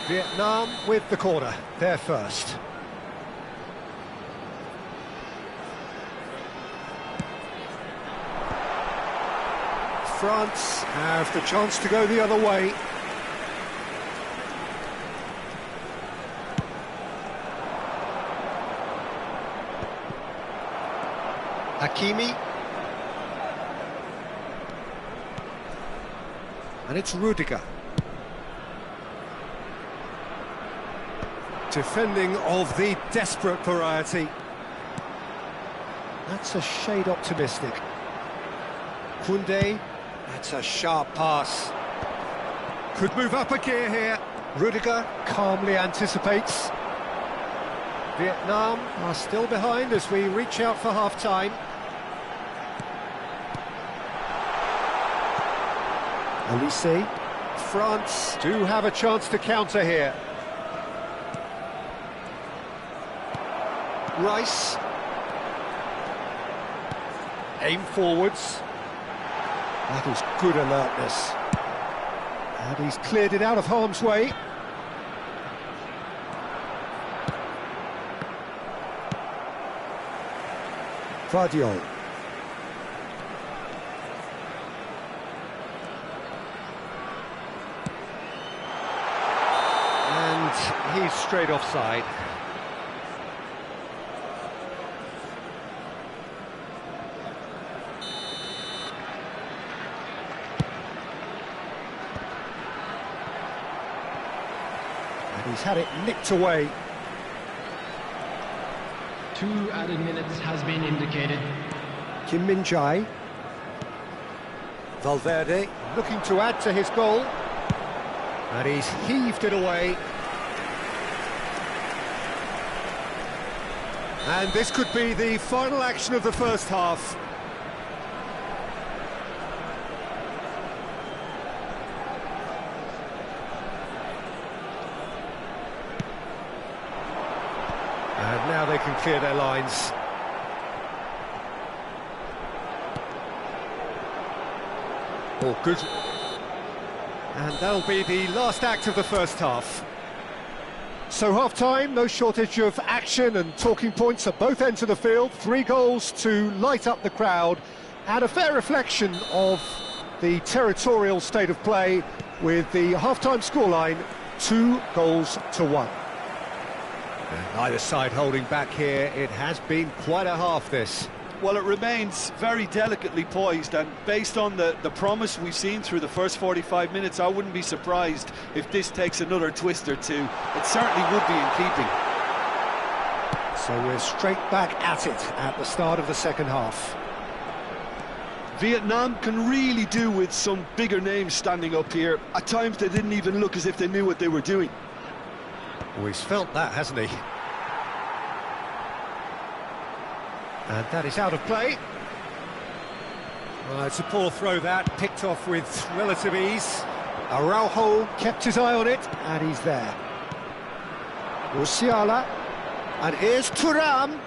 A: Vietnam with the corner, they're first. France have the chance to go the other way. Hakimi. And it's Rudiger. Defending of the desperate variety. That's a shade optimistic. Koundé, that's a sharp pass. Could move up a gear here. Rudiger calmly anticipates. Vietnam are still behind as we reach out for half-time. Olise. France do have a chance to counter here. Rice. Aim forwards. That is good alertness. And he's cleared it out of harm's way. Vardiol. And he's straight offside. And he's had it nicked away.
C: 2 added minutes has been indicated.
A: Kim Min-jae. Valverde looking to add to his goal. And he's heaved it away. And this could be the final action of the first half. And now they can clear their lines. Oh, good. And that'll be the last act of the first half. So half-time, no shortage of action and talking points at both ends of the field. 3 goals to light up the crowd, and a fair reflection of the territorial state of play with the half-time scoreline 2-1. And neither side holding back here. It has been quite a half, this.
D: Well, it remains very delicately poised, and based on the promise we've seen through the first 45 minutes, I wouldn't be surprised if this takes another twist or two. It certainly would be in keeping.
A: So we're straight back at it at the start of the second half.
B: Vietnam can really do with some bigger names standing up here. At times they didn't even look as if they knew what they were doing.
A: Oh, he's felt that, hasn't he? And that is out of play. Well, it's a poor throw that, picked off with relative ease. Araujo kept his eye on it, and he's there. Musiala, and here's Thuram.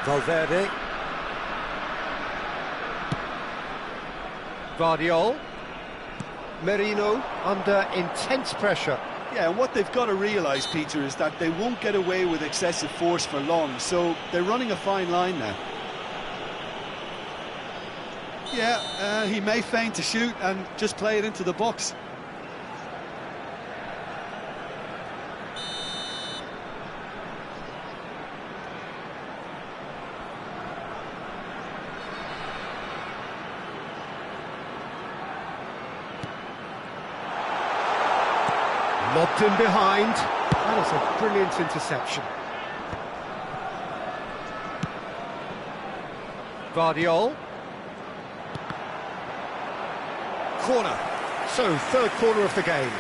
A: Valverde. Vardiol. Merino under intense pressure.
D: Yeah, and what they've got to realise, Peter, is that they won't get away with excessive force for long, so they're running a fine line now. Yeah, he may feign to shoot and just play it into the box.
A: Lobbed in behind. That is a brilliant interception. Vardiol. Corner. So, third corner of the game.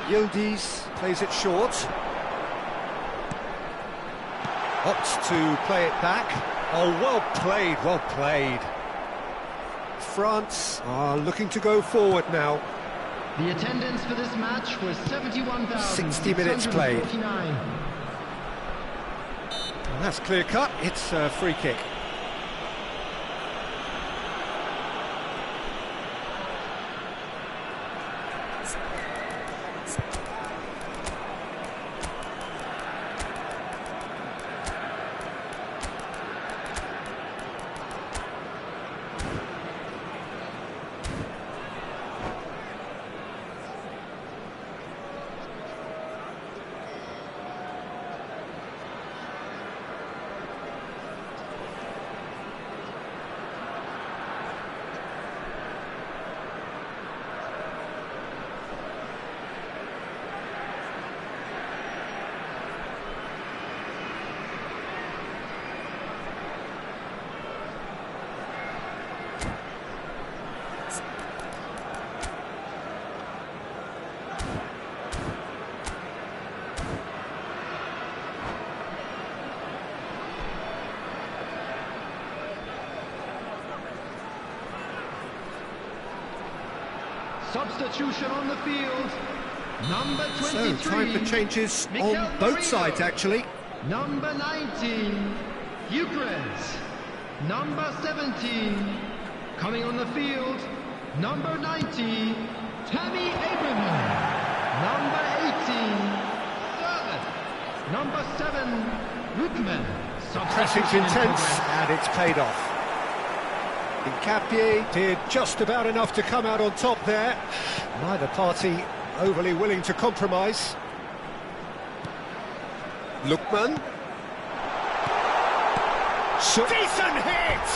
A: Yildiz plays it short. Opts to play it back. Oh, well played, well played. France are looking to go forward now.
C: The attendance for this match was
A: 60 minutes played.
C: 71,649.
A: And that's clear cut, it's a free kick.
C: Substitution on the field. Number 23.
A: So, time for changes on both sides, actually.
C: Number 19, Ukraine's. Number 17, coming on the field. Number 90, Tammy Abraham. Number 18, Servant. Number 7, Rukman.
A: Pressing's intense, and it's paid off. Nkapie did just about enough to come out on top there. Neither party overly willing to compromise. Lookman. Decent hit!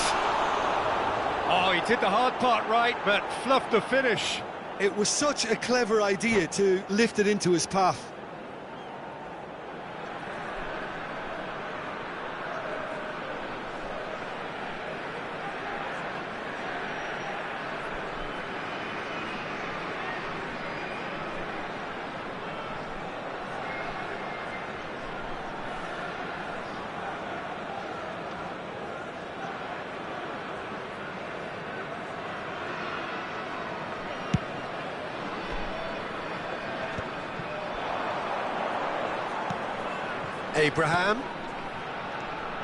A: Oh, he did the hard part right, but fluffed the finish.
D: It was such a clever idea to lift it into his path.
A: Abraham.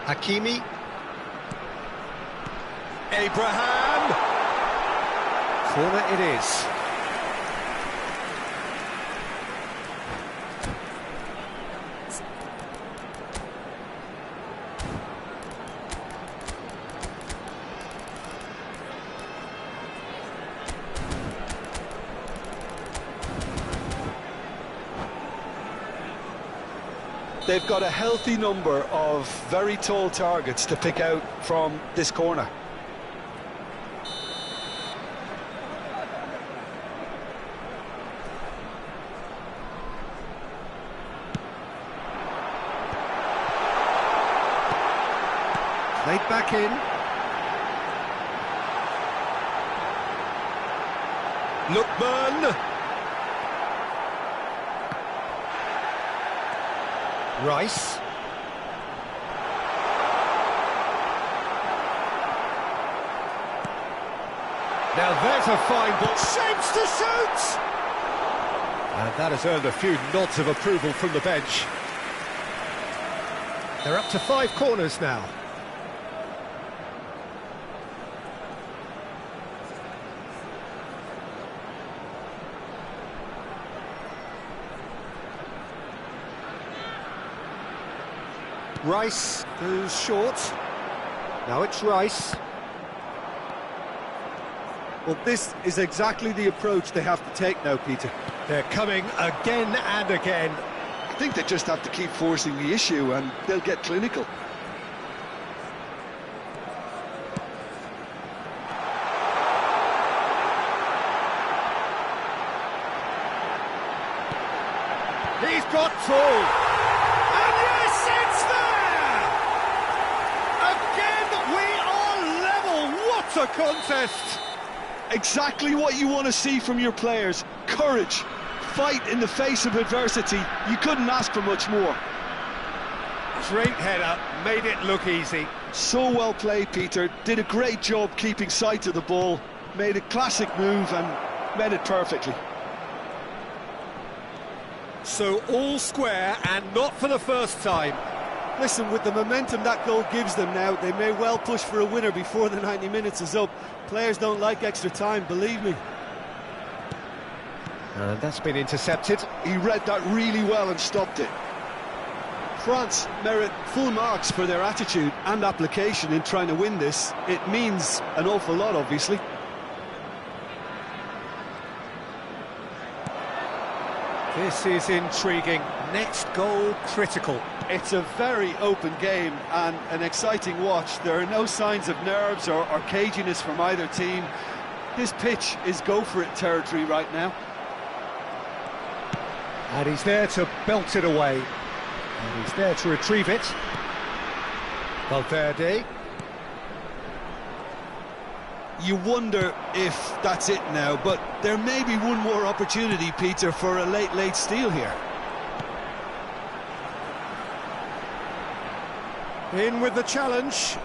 A: Hakimi. Abraham. Corner it is.
D: They've got a healthy number of very tall targets to pick out from this corner.
A: Played back in. Lookman. Rice. Now there's a fine ball. Shapes to shoot! And that has earned a few nods of approval from the bench. They're up to 5 corners now. Rice goes short. Now it's Rice.
D: Well, this is exactly the approach they have to take now, Peter.
A: They're coming again and again.
B: I think they just have to keep forcing the issue and they'll get clinical.
A: He's got through. And yes, it's there! Again, we are level. What a contest!
B: Exactly what you want to see from your players. Courage, fight in the face of adversity. You couldn't ask for much more.
A: Great header, made it look easy.
B: So well played, Peter. Did a great job keeping sight of the ball. Made a classic move and met it perfectly.
A: So all square, and not for the first time.
D: Listen, with the momentum that goal gives them now, they may well push for a winner before the 90 minutes is up. Players don't like extra time, believe me.
A: And that's been intercepted.
B: He read that really well and stopped it. France merit full marks for their attitude and application in trying to win this. It means an awful lot, obviously.
A: This is intriguing. Next goal critical.
D: It's a very open game and an exciting watch. There are no signs of nerves or caginess from either team. This pitch is go-for-it territory right now.
A: And he's there to belt it away. And he's there to retrieve it. Valverde.
B: You wonder if that's it now, but there may be one more opportunity, Peter, for a late steal here.
A: In with the challenge.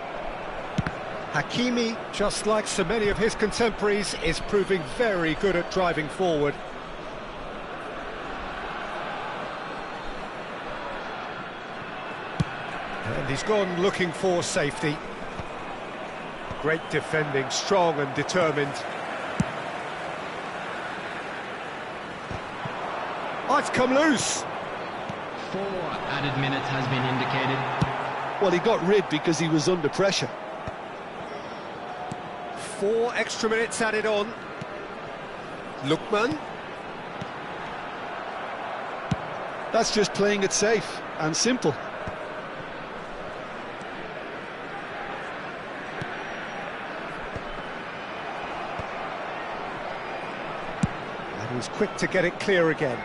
A: Hakimi, just like so many of his contemporaries, is proving very good at driving forward. And he's gone looking for safety. Great defending, strong and determined. Oh, it's come loose.
C: 4 added minutes has been indicated.
B: Well, he got rid because he was under pressure.
A: 4 extra minutes added on. Lookman.
B: That's just playing it safe and simple.
A: And he's quick to get it clear again.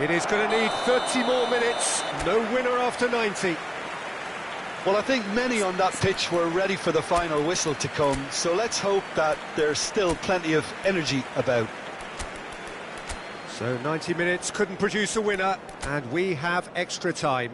A: It is going to need 30 more minutes. No winner after 90.
B: Well, I think many on that pitch were ready for the final whistle to come, so let's hope that there's still plenty of energy about.
A: So 90 minutes couldn't produce a winner, and we have extra time.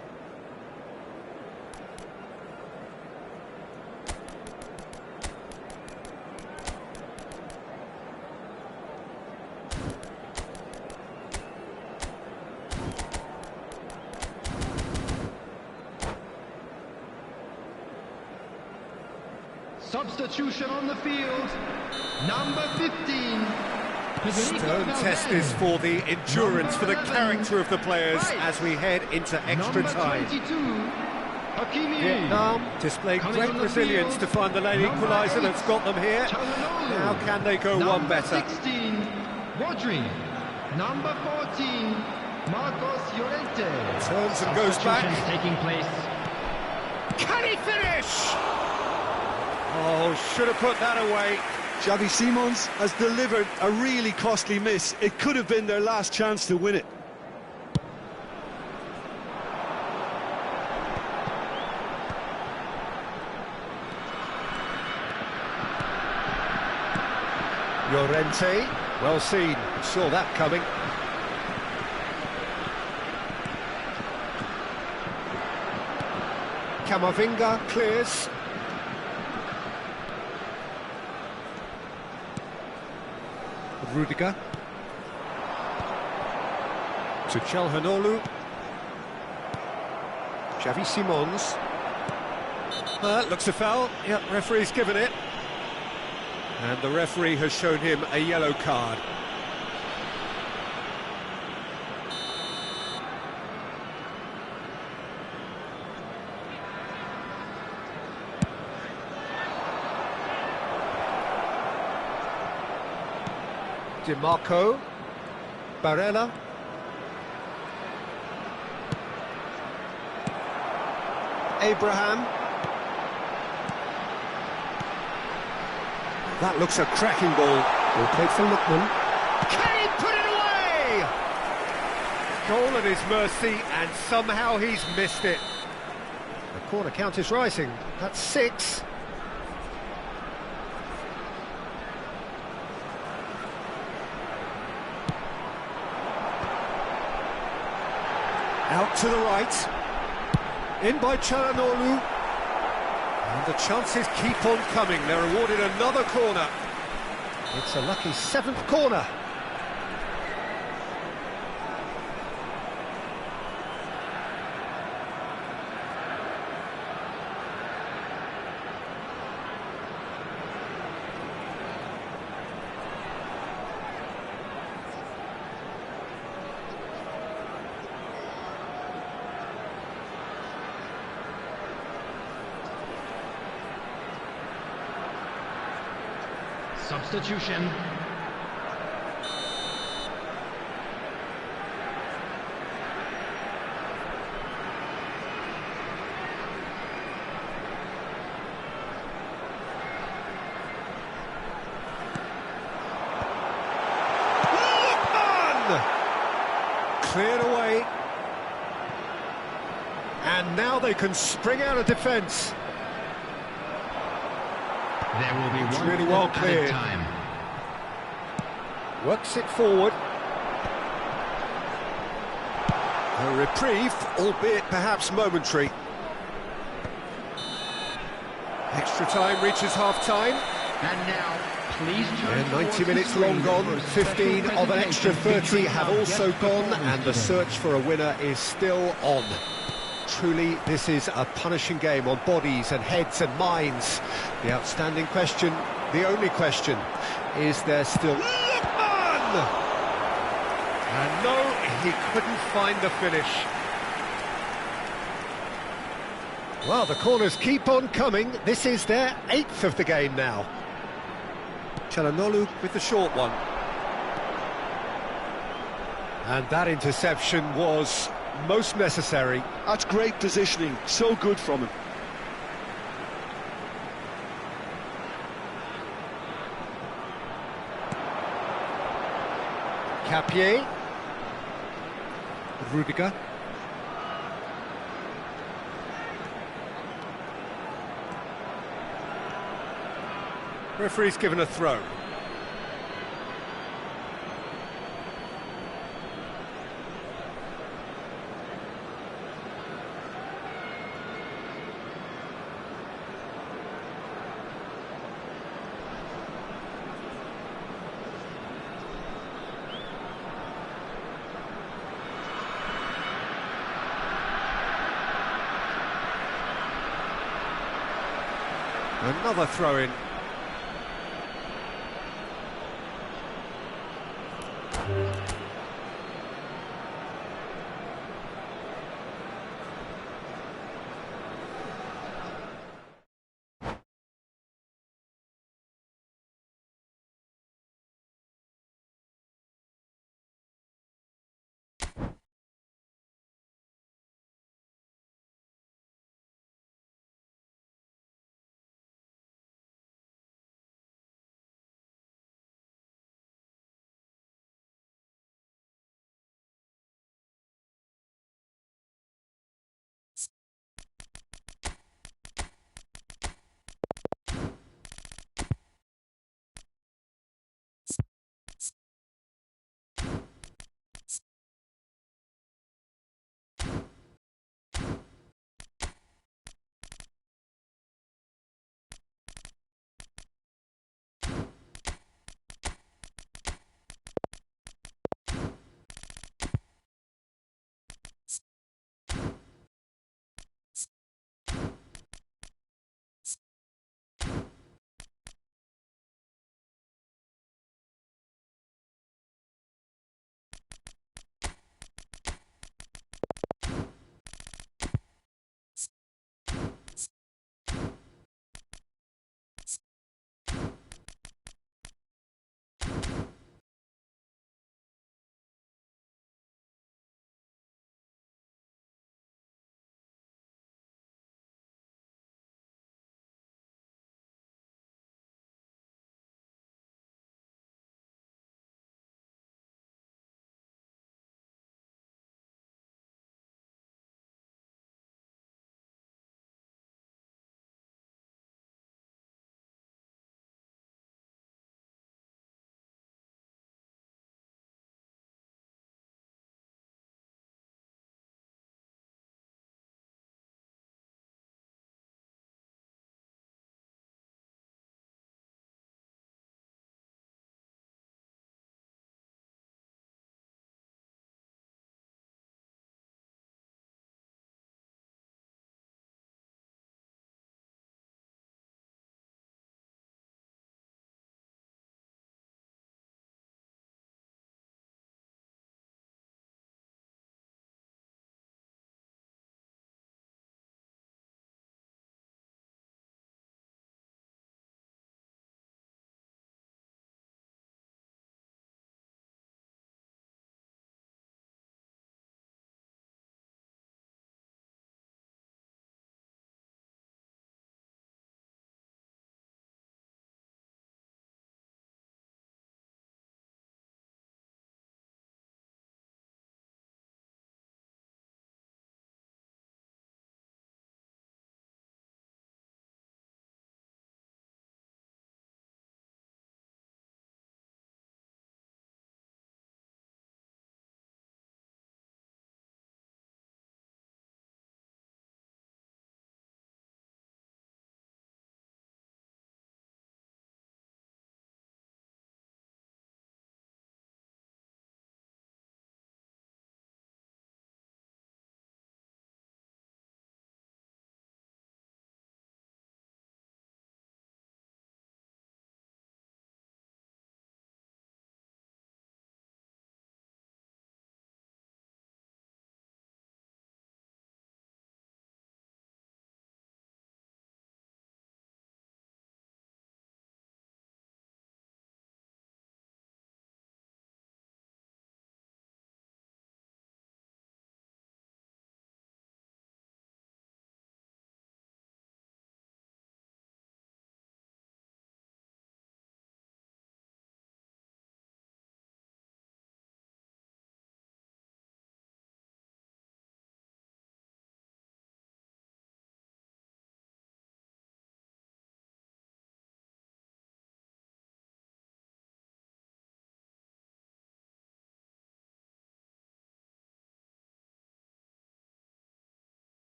C: Substitution on the field. Number 15.
A: Stone test is for the endurance, for the character of the players as we head into extra time. Vietnam displayed great resilience to find the late equaliser that's got them here. How can they go one better?
C: 16, Rodri. Number 14, Marcos Llorente.
A: Turns and goes back.
C: Taking place.
A: Can he finish? Oh, should have put that away.
B: Xavi Simons has delivered a really costly miss. It could have been their last chance to win it.
A: Llorente, well seen, saw that coming. Camavinga clears. Rudiger to Çalhanoğlu. Xavi Simons. Looks a foul. Yep, referee's given it. And the referee has shown him a yellow card. Di Marco, Barella, Abraham. That looks a cracking ball. Well played for Lookman. Can he put it away? Goal at his mercy, and somehow he's missed it. The corner count is rising. That's 6. Out to the right. In by Çalhanoğlu. And the chances keep on coming. They're awarded another corner. It's a lucky 7th corner.
C: Substitution.
A: Cleared away. And now they can spring out of defence.
C: There will be
A: It's
C: one
A: really well
C: added
A: cleared.
C: time.
A: Works it forward. A reprieve, albeit perhaps momentary. Extra time reaches half-time.
C: And now, please turn
A: And 90
C: towards
A: minutes
C: the
A: long
C: screen
A: gone.
C: for a
A: 15
C: special
A: of an extra
C: presentation
A: 30
C: featuring
A: have
C: our
A: also
C: guest
A: gone,
C: performers
A: and the
C: today.
A: search for a winner is still on. Truly, this is a punishing game on bodies and heads and minds. The outstanding question, the only question, is there still... Lookman! And no, he couldn't find the finish. Well, the corners keep on coming. This is their 8th of the game now. Çalhanoğlu with the short one. And that interception was most necessary.
B: That's great positioning, so good from him.
A: Capier. With Rudiger. Referee's given a throw. Another throw-in.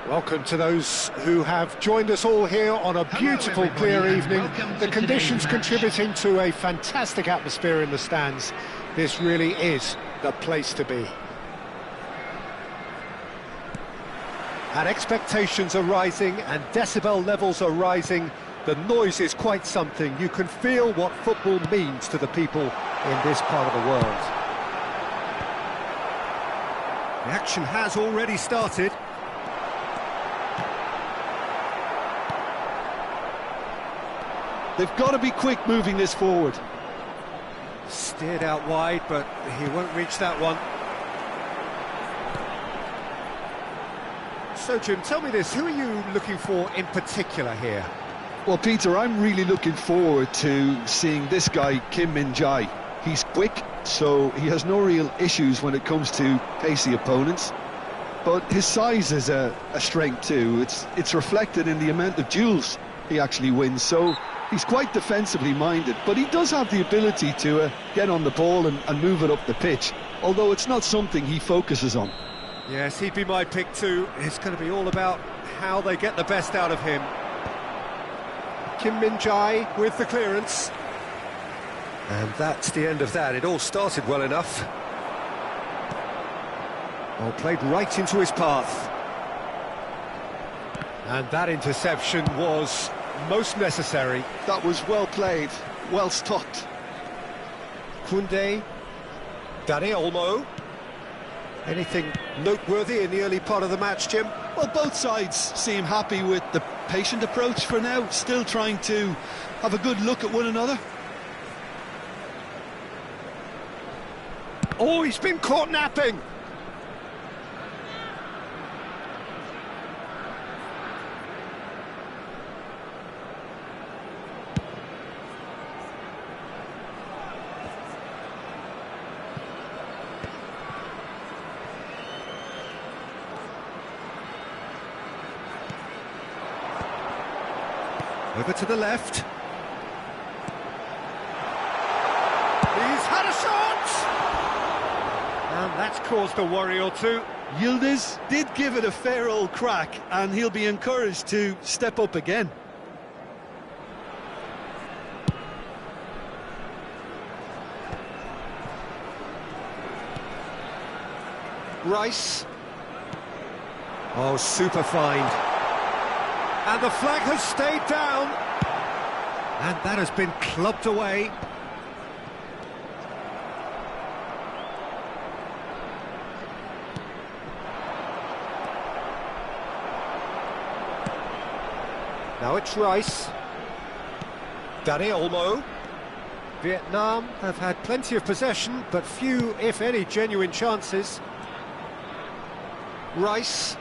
A: Welcome to those who have joined us all here on a beautiful,
C: everybody,
A: clear
C: and
A: evening.
C: welcome
A: The
C: to
A: conditions
C: today's match.
A: contributing to a fantastic atmosphere in the stands. This really is the place to be. And expectations are rising and decibel levels are rising. The noise is quite something. You can feel what football means to the people in this part of the world. The action has already started.
D: They've got to be quick moving this forward.
A: Steered out wide, but he won't reach that one. So, Jim, tell me this, who are you looking for in particular here?
B: Well, Peter, I'm really looking forward to seeing this guy, Kim Min-jae. He's quick, so he has no real issues when it comes to pacey opponents. But his size is a strength too. It's reflected in the amount of duels he actually wins. So he's quite defensively minded, but he does have the ability to get on the ball and move it up the pitch, although it's not something he focuses on.
A: Yes, he'd be my pick too. It's going to be all about how they get the best out of him. Kim Min-jae with the clearance. And that's the end of that. It all started well enough. Well, played right into his path. And that interception was most necessary.
B: That was well played, well stopped.
A: Koundé, Dani Olmo. Anything noteworthy in the early part of the match, Jim?
D: Well, both sides seem happy with the patient approach for now, still trying to have a good look at one another.
A: Oh, he's been caught napping. Over to the left. He's had a shot! And that's caused a worry or two.
D: Yildiz did give it a fair old crack, and he'll be encouraged to step up again.
A: Rice. Oh, super find. And the flag has stayed down. And that has been clubbed away. Now it's Rice. Dani Olmo. Vietnam have had plenty of possession, but few, if any, genuine chances. Rice.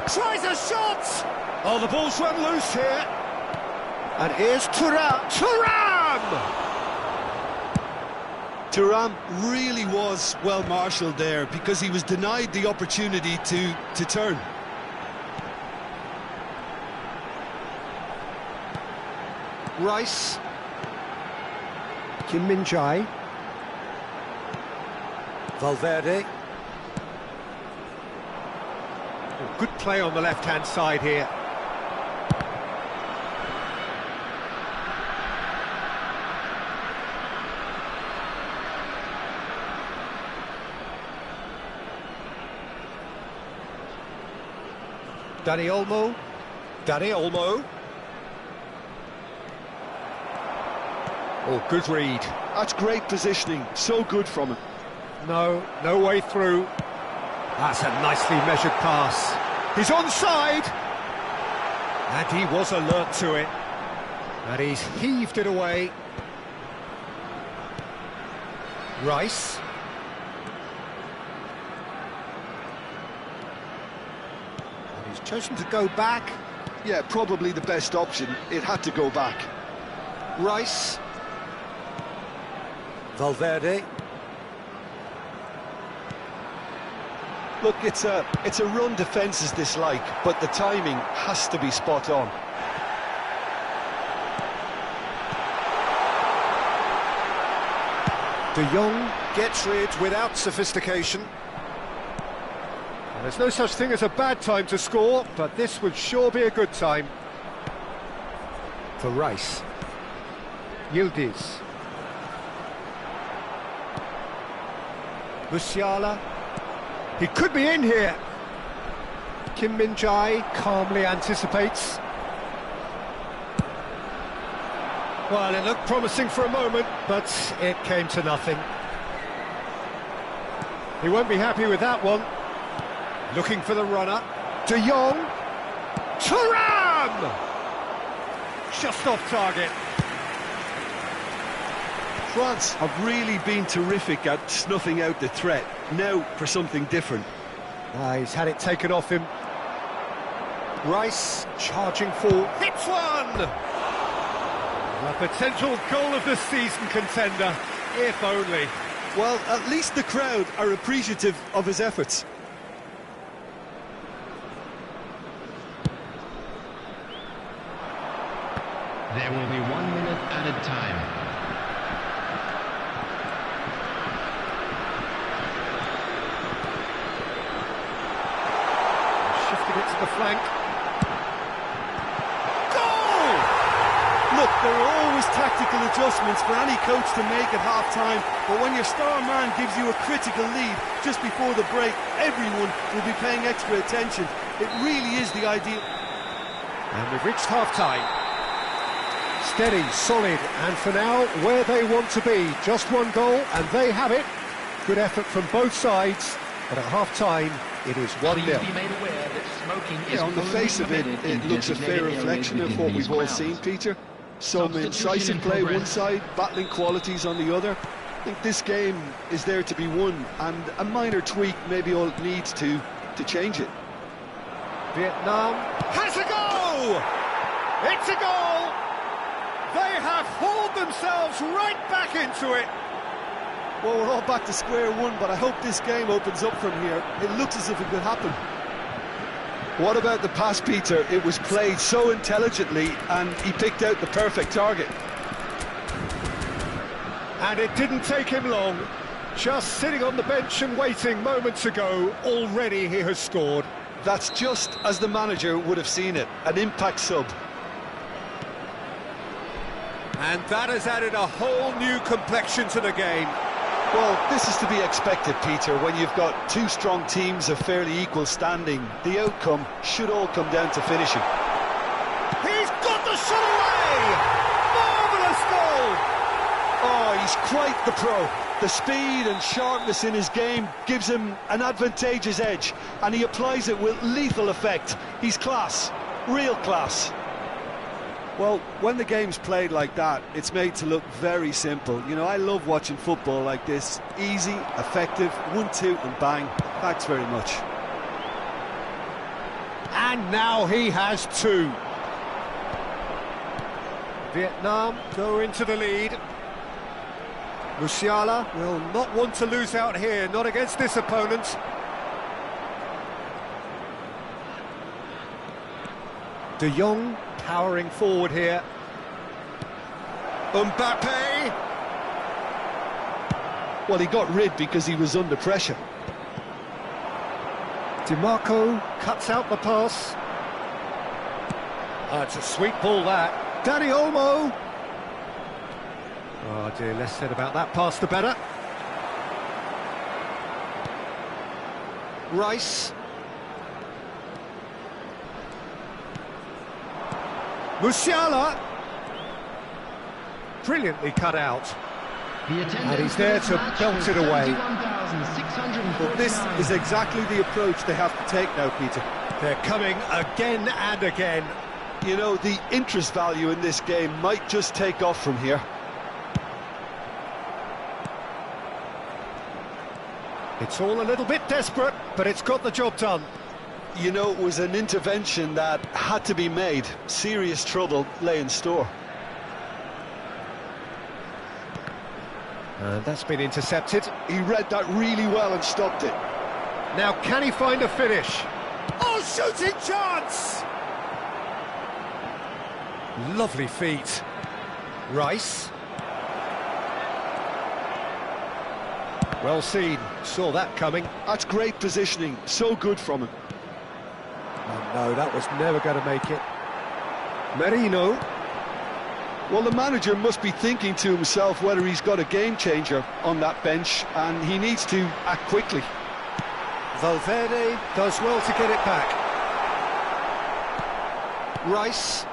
A: Tries a shot! Oh, the ball's run loose here. And here's Thuram.
D: Thuram really was well marshalled there because he was denied the opportunity to turn.
A: Rice. Kim Min-jae. Valverde. Oh, good play on the left-hand side here. Dani Olmo. Dani Olmo. Oh, good read.
B: That's great positioning, so good from him.
A: No way through. That's a nicely measured pass. He's onside! And he was alert to it. And he's heaved it away. Rice. And he's chosen to go back.
B: Yeah, probably the best option. It had to go back.
A: Rice. Valverde.
B: Look, it's a run defences dislike, but the timing has to be spot on.
A: De Jong gets rid without sophistication. And there's no such thing as a bad time to score, but this would sure be a good time. For Rice. Yildiz. Musiala. He could be in here. Kim Min-jae calmly anticipates. Well, it looked promising for a moment, but it came to nothing. He won't be happy with that one. Looking for the runner. De Jong. Thuram! Just off target.
B: France have really been terrific at snuffing out the threat. Now for something different.
A: He's had it taken off him. Rice charging forward. Hits one! A potential goal of the season contender, if only.
B: Well, at least the crowd are appreciative of his efforts.
C: There will be 1 minute added time.
A: Shifting it to the flank. Goal!
D: Look, there are always tactical adjustments for any coach to make at half-time, but when your star man gives you a critical lead just before the break, everyone will be paying extra attention. It really is the ideal.
A: And we've reached half-time. Steady, solid, and for now, where they want to be. Just one goal, and they have it. Good effort from both sides, but at half-time, it is 1-0.
C: Be made aware that smoking is
B: On the face of it, it looks a fair reflection of what we've all seen, Peter. Some incisive play one side, battling qualities on the other. I think this game is there to be won, and a minor tweak maybe all it needs to change it.
A: Vietnam has a goal! It's a goal! They have hauled themselves right back into it.
B: Well, we're all back to square one, but I hope this game opens up from here. It looks as if it could happen. What about the pass, Peter? It was played so intelligently, and he picked out the perfect target.
A: And it didn't take him long. Just sitting on the bench and waiting moments ago, already he has scored.
B: That's just as the manager would have seen it, an impact sub.
A: And that has added a whole new complexion to the game.
B: Well, this is to be expected, Peter, when you've got two strong teams of fairly equal standing. The outcome should all come down to finishing.
A: He's got the shot away! Marvellous goal!
B: Oh, he's quite the pro. The speed and sharpness in his game gives him an advantageous edge, and he applies it with lethal effect. He's class, real class. Well, when the game's played like that, it's made to look very simple. You know, I love watching football like this. Easy, effective, 1-2 and bang. Thanks very much.
A: And now he has two. Vietnam go into the lead. Musiala will not want to lose out here, not against this opponent. De Jong powering forward here. Mbappe!
B: Well, he got rid because he was under pressure.
A: DiMarco cuts out the pass. It's a sweet ball, that. Dani Olmo! Oh dear, less said about that pass the better. Rice. Musiala. Brilliantly cut out. And he's there to belt it away.
D: But this is exactly the approach they have to take now, Peter.
A: They're coming again and again.
D: You know, the interest value in this game might just take off from here.
A: It's all a little bit desperate, but it's got the job done.
D: You know, it was an intervention that had to be made. Serious trouble lay in store.
A: And that's been intercepted.
B: He read that really well and stopped it.
A: Now, can he find a finish? Oh, shooting chance! Lovely feet. Rice. Well seen, saw that coming.
B: That's great positioning, so good from him.
A: Oh no, that was never going to make it. Merino.
B: Well, the manager must be thinking to himself whether he's got a game changer on that bench, and he needs to act quickly.
A: Valverde does well to get it back. Rice.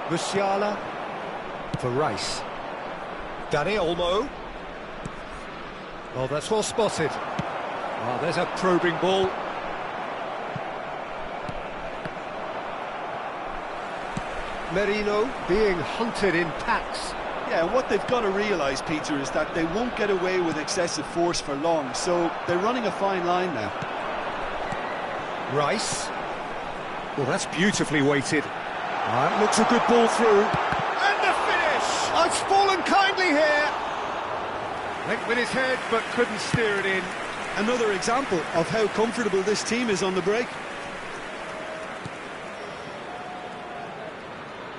A: Musiala for Rice. Dani Olmo. Oh, that's well spotted. Oh, there's a probing ball. Merino being hunted in packs.
D: Yeah, and what they've got to realise, Peter, is that they won't get away with excessive force for long, so they're running a fine line now.
A: Rice. Well, that's beautifully weighted. That looks a good ball through. And the finish! Oh, it's fallen kindly here. Went with his head, but couldn't steer it in.
D: Another example of how comfortable this team is on the break.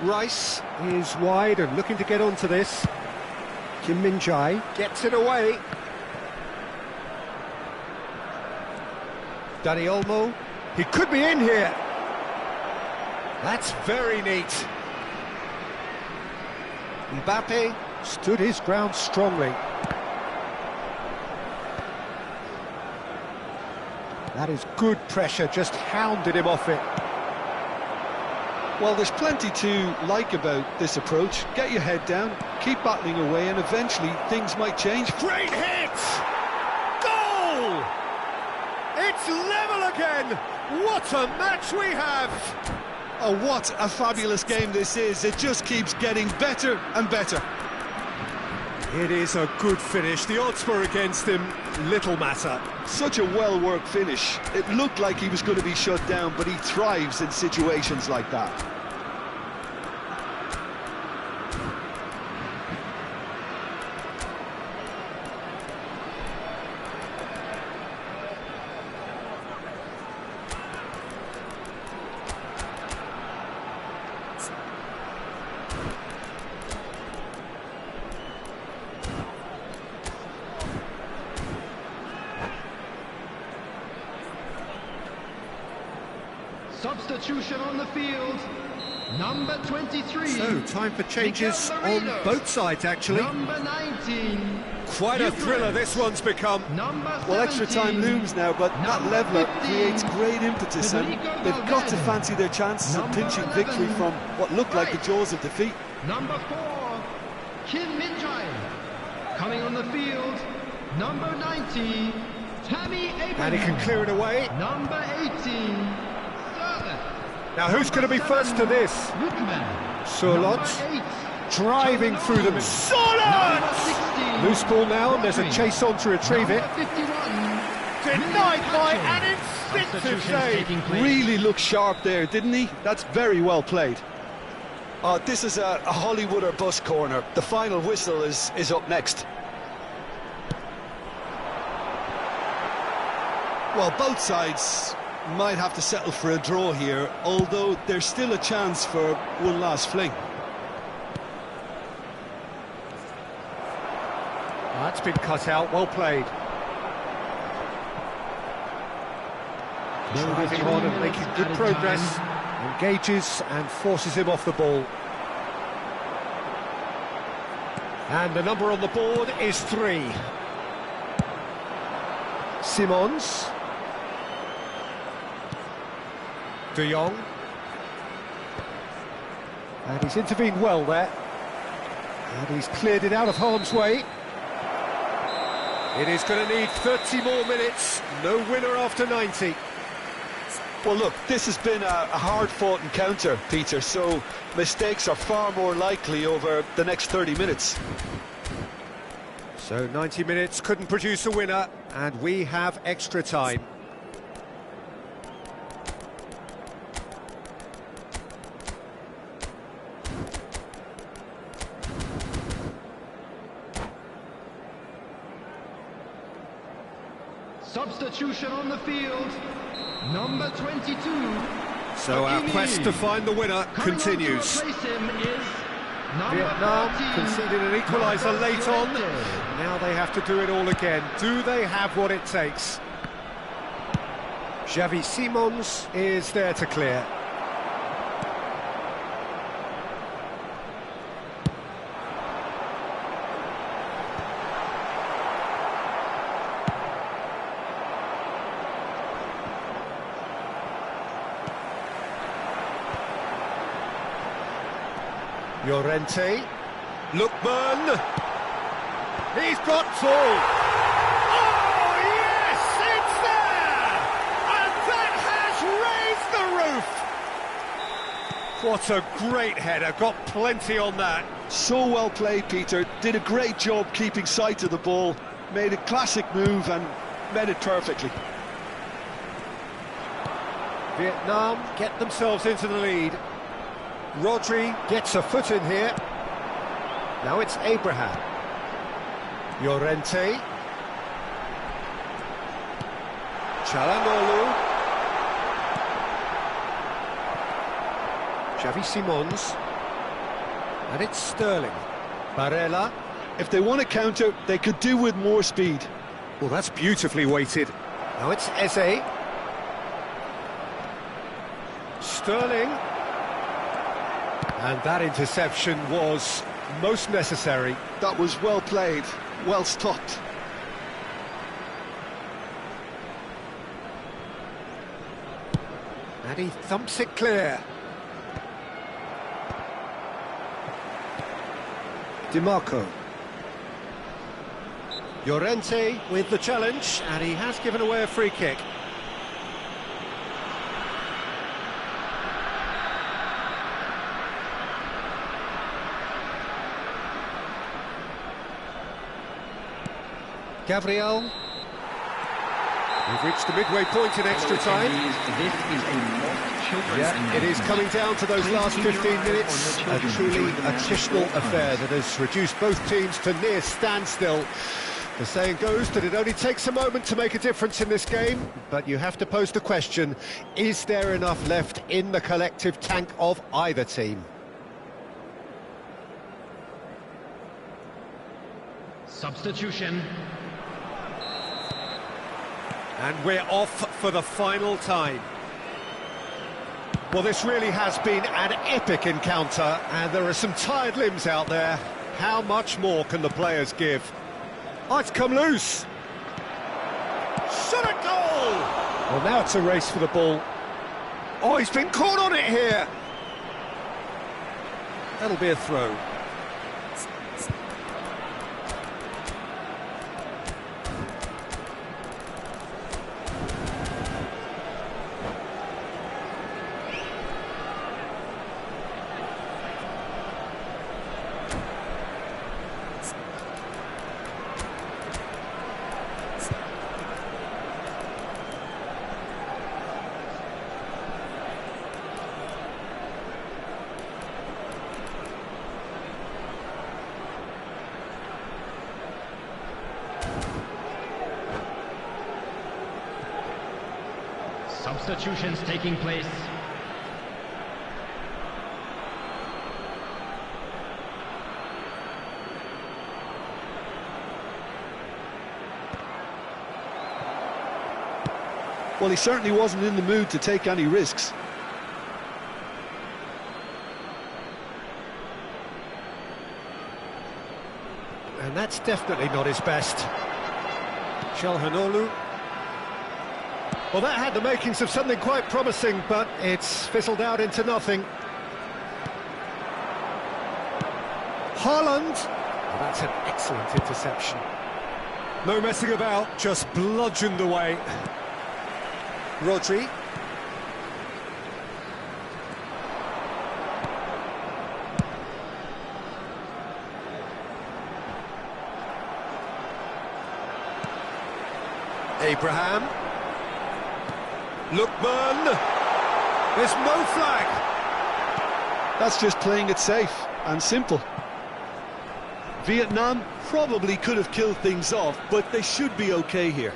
A: Rice is wide and looking to get onto this. Kim Min-jae gets it away. Dani Olmo. He could be in here. That's very neat. Mbappe stood his ground strongly. That is good pressure, just hounded him off it.
B: Well, there's plenty to like about this approach. Get your head down, keep battling away, and eventually things might change.
A: Great hit! Goal! It's level again! What a match we have!
B: Oh, what a fabulous game this is. It just keeps getting better and better.
A: It is a good finish. The odds were against him, little matter.
B: Such a well-worked finish. It looked like he was going to be shut down, but he thrives in situations like that.
C: Substitution on the field, number 23.
A: So, time for changes on both sides, actually.
C: Number 19.
A: Quite a thriller this one's become.
C: Number 17.
D: Well, extra time looms now, but that leveller
C: 15.
D: creates great impetus, and they've got to fancy their chances of pinching victory from what looked like the jaws of defeat.
C: Number 4, Kim Min-jae. Coming on the field, number 90, Tammy Abraham.
A: And he can clear it away.
C: Number 18.
A: Now, who's going to be first to this? Surlot driving through them. Surlot! Loose ball now, and there's a chase on to retrieve it. Denied by an instinctive save.
B: Really looked sharp there, didn't he? That's very well played. This is a Hollywood or bust corner. The final whistle is up next. Well, both sides might have to settle for a draw here, although there's still a chance for one last fling.
A: That's been cut out, well played. Driving on and making good progress, engages and forces him off the ball. And the number on the board is 3. Simons. De Jong. And he's intervened well there. And he's cleared it out of harm's way. It is going to need 30 more minutes. No winner after 90.
D: Well, look, this has been a hard-fought encounter, Peter, so mistakes are far more likely over the next 30 minutes.
A: So 90 minutes couldn't produce a winner, and we have extra time.
C: Substitution on the field, number 22.
A: So our quest to find the winner continues. Vietnam conceded an equaliser late on. Now they have to do it all again. Do they have what it takes? Xavi Simons is there to clear. Llorente, Lookman, he's got full. Oh yes, it's there, and that has raised the roof. What a great header, got plenty on that.
B: So well played, Peter. Did a great job keeping sight of the ball, made a classic move and met it perfectly.
A: Vietnam get themselves into the lead. Rodri gets a foot in here. Now it's Abraham. Llorente. Çalhanoğlu. Xavi Simons. And it's Sterling. Barella.
B: If they want to counter, they could do with more speed.
A: Well, that's beautifully weighted. Now it's Eze. Sterling. And that interception was most necessary.
B: That was well played, well stopped.
A: And he thumps it clear. DiMarco. Llorente with the challenge, and he has given away a free kick. Gabriel. We've reached the midway point in extra time. Yeah, it is coming down to those last 15 minutes. A truly attritional affair that has reduced both teams to near standstill. The saying goes that it only takes a moment to make a difference in this game, but you have to pose the question, is there enough left in the collective tank of either team?
C: Substitution.
A: And we're off for the final time. Well, this really has been an epic encounter, and there are some tired limbs out there. How much more can the players give? Oh, it's come loose. Shot a goal! Well, now it's a race for the ball. Oh, he's been caught on it here. That'll be a throw.
C: Substitutions taking place.
B: Well, he certainly wasn't in the mood to take any risks.
A: And that's definitely not his best. Çalhanoğlu. Well, that had the makings of something quite promising, but it's fizzled out into nothing. Haaland. Well, that's an excellent interception. No messing about, just bludgeoned away. Rodri. Abraham. Lookman. There's no flag.
D: That's just playing it safe and simple. Vietnam probably could have killed things off, but they should be okay here.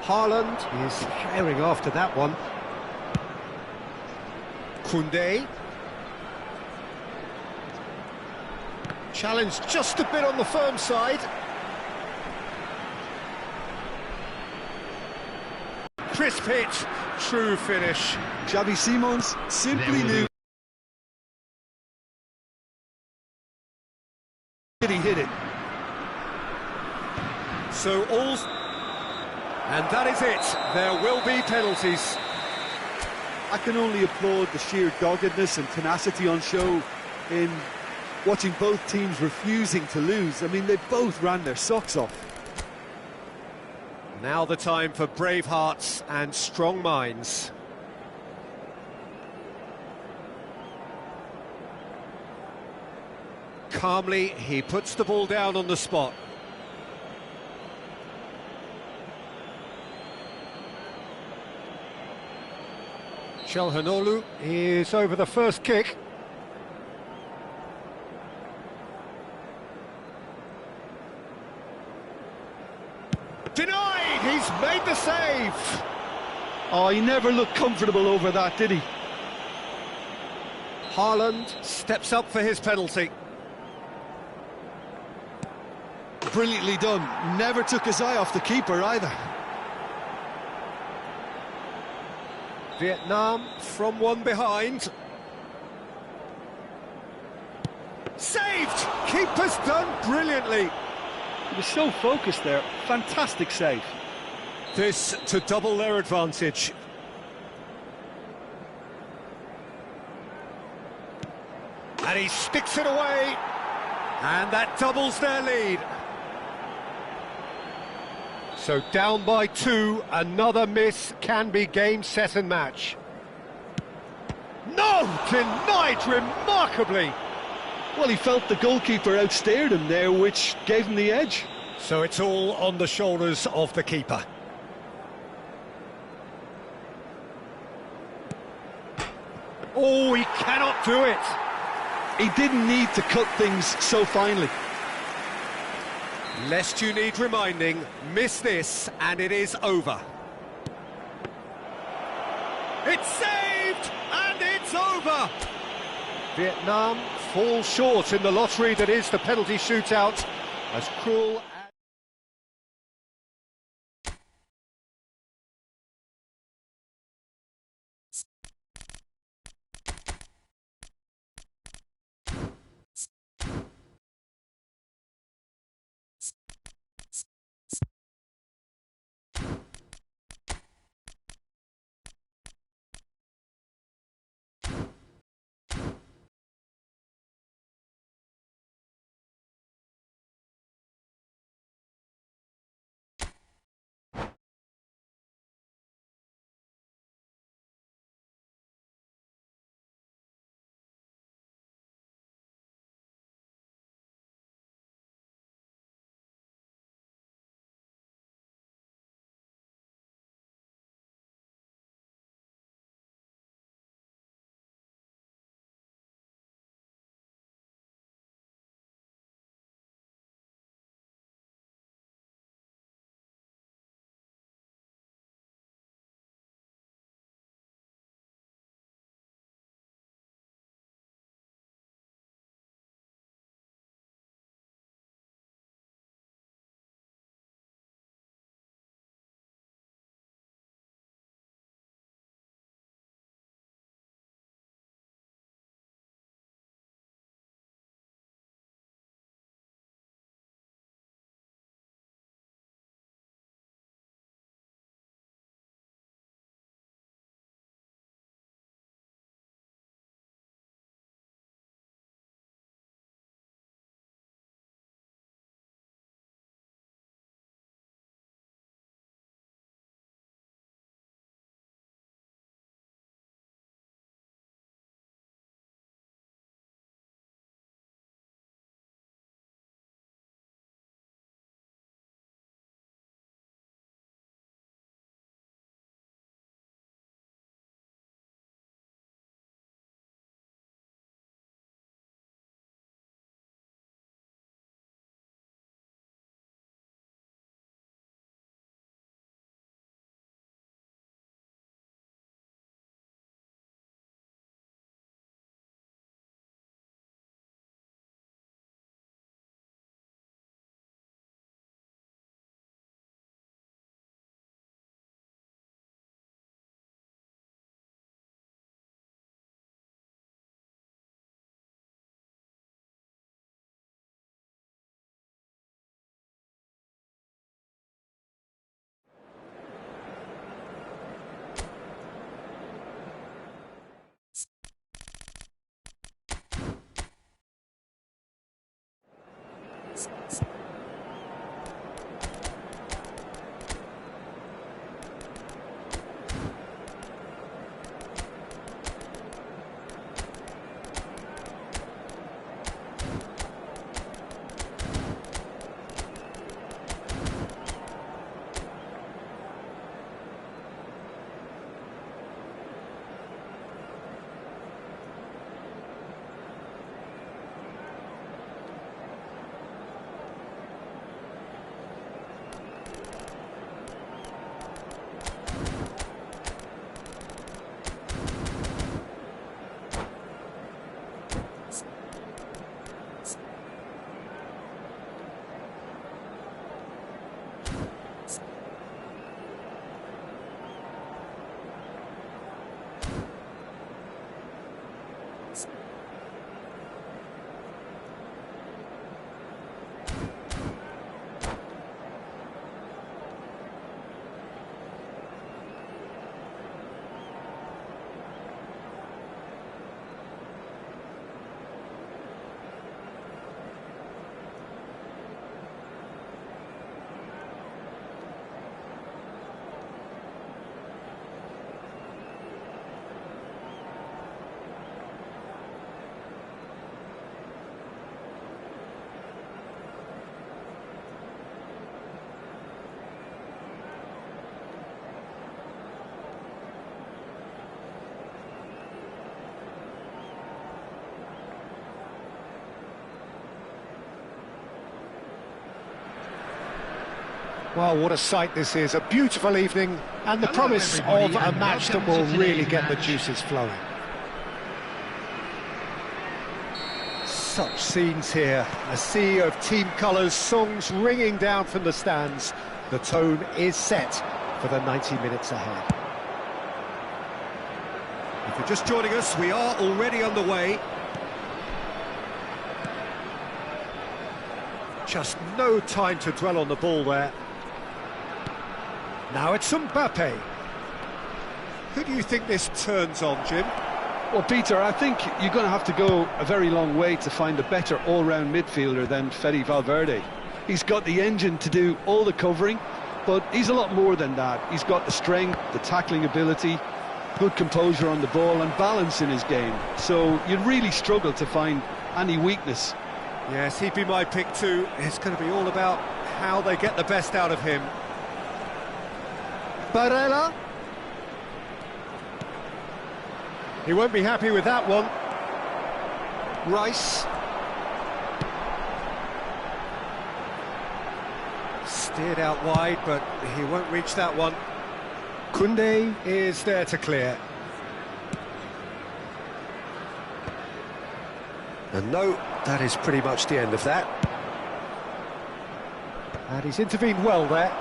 A: Haaland is firing after that one. Koundé. Challenged just a bit on the firm side. Crisp hit, true finish.
D: Xavi Simons simply knew he hit it.
A: So all... And that is it. There will be penalties.
D: I can only applaud the sheer doggedness and tenacity on show in watching both teams refusing to lose. I mean, they both ran their socks off.
A: Now the time for brave hearts and strong minds. Calmly, he puts the ball down on the spot. Çalhanoğlu is over the first kick. Denied! He's made the save!
D: Oh, he never looked comfortable over that, did he?
A: Haaland steps up for his penalty.
D: Brilliantly done. Never took his eye off the keeper either.
A: Vietnam from one behind. Saved! Keeper's done brilliantly.
D: He was so focused there. Fantastic save.
A: This to double their advantage. And he sticks it away. And that doubles their lead. So down by 2, another miss can be game, set and match. No! Denied remarkably!
D: Well, he felt the goalkeeper outstared him there, which gave him the edge.
A: So it's all on the shoulders of the keeper. Oh, he cannot do it!
D: He didn't need to cut things so finely.
A: Lest you need reminding, miss this and it is over. It's saved and it's over! Vietnam fall short in the lottery that is the penalty shootout. As cruel Well, what a sight this is, a beautiful evening, and the
C: Hello,
A: promise of
C: everybody,
A: a
C: and
A: match that
C: welcome
A: will
C: to
A: really
C: today's
A: get the
C: match.
A: juices flowing. Such scenes here, a sea of team colours, songs ringing down from the stands. The tone is set for the 90 minutes ahead. If you're just joining us, we are already underway. Just no time to dwell on the ball there. Now it's Mbappe. Who do you think this turns on, Jim?
B: Well, Peter, I think you're going to have to go a very long way to find a better all-round midfielder than Fede Valverde. He's got the engine to do all the covering, but he's a lot more than that. He's got the strength, the tackling ability, good composure on the ball and balance in his game. So you'd really struggle to find any weakness.
A: Yes, he'd be my pick too. It's going to be all about how they get the best out of him. Barella. He won't be happy with that one. Rice. Steered out wide, but he won't reach that one. Koundé is there to clear. And no, that is pretty much the end of that. And he's intervened well there.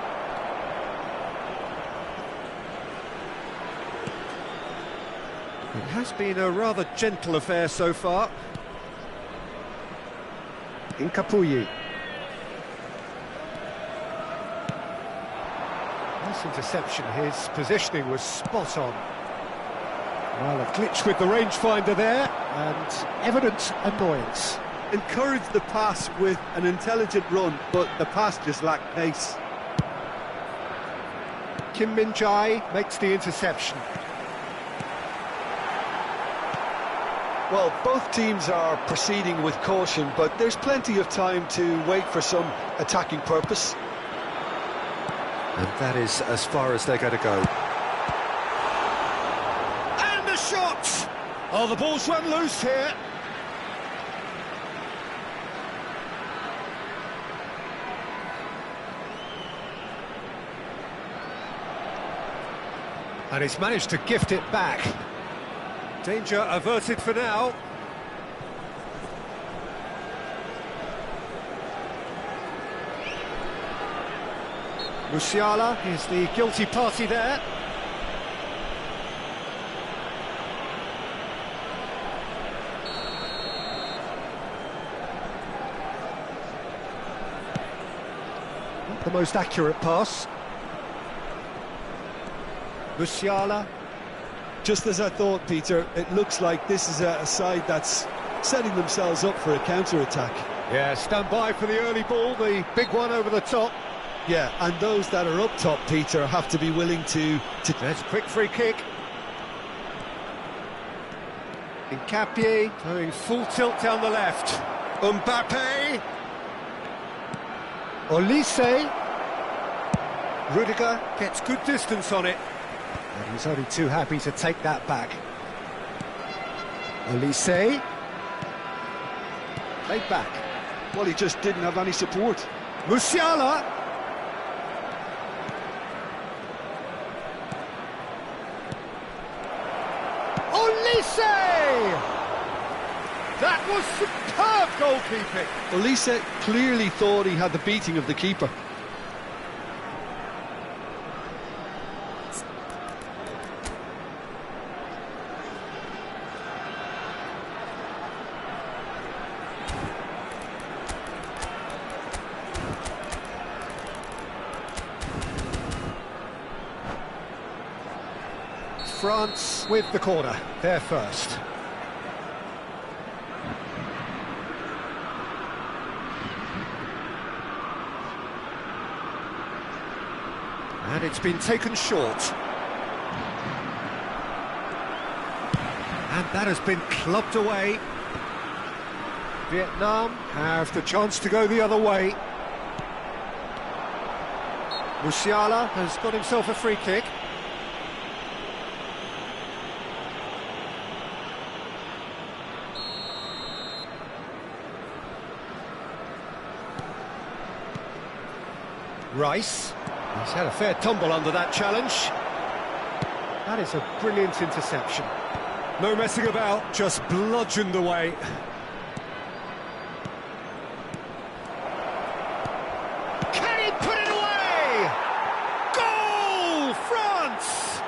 A: It has been a rather gentle affair so far. Incapuyi. Nice interception, his positioning was spot on. Well, a glitch with the rangefinder there, and evident annoyance.
D: Encouraged the pass with an intelligent run, but the pass just lacked pace.
A: Kim Min-jae makes the interception.
D: Well, both teams are proceeding with caution, but there's plenty of time to wait for some attacking purpose.
A: And that is as far as they're going to go. And the shot! Oh, the ball's run loose here. And he's managed to gift it back. Danger averted for now. Musiala is the guilty party there. Not the most accurate pass. Musiala.
D: Just as I thought, Peter, it looks like this is a side that's setting themselves up for a counter-attack.
A: Yeah, stand by for the early ball, the big one over the top.
D: Yeah, and those that are up top, Peter, have to be willing to...
A: That's a quick free kick. Nkapie going full tilt down the left. Mbappe. Olise. Rudiger gets good distance on it. And he's only too happy to take that back. Olise. Played back.
B: Well, he just didn't have any support.
A: Musiala. Olise! That was superb goalkeeping.
B: Olise clearly thought he had the beating of the keeper.
A: France with the corner, they're first. And it's been taken short. And that has been clubbed away. Vietnam have the chance to go the other way. Musiala has got himself a free kick. Rice, he's had a fair tumble under that challenge. That is a brilliant interception. No messing about, just bludgeoned away. Can he put it away? Goal, France!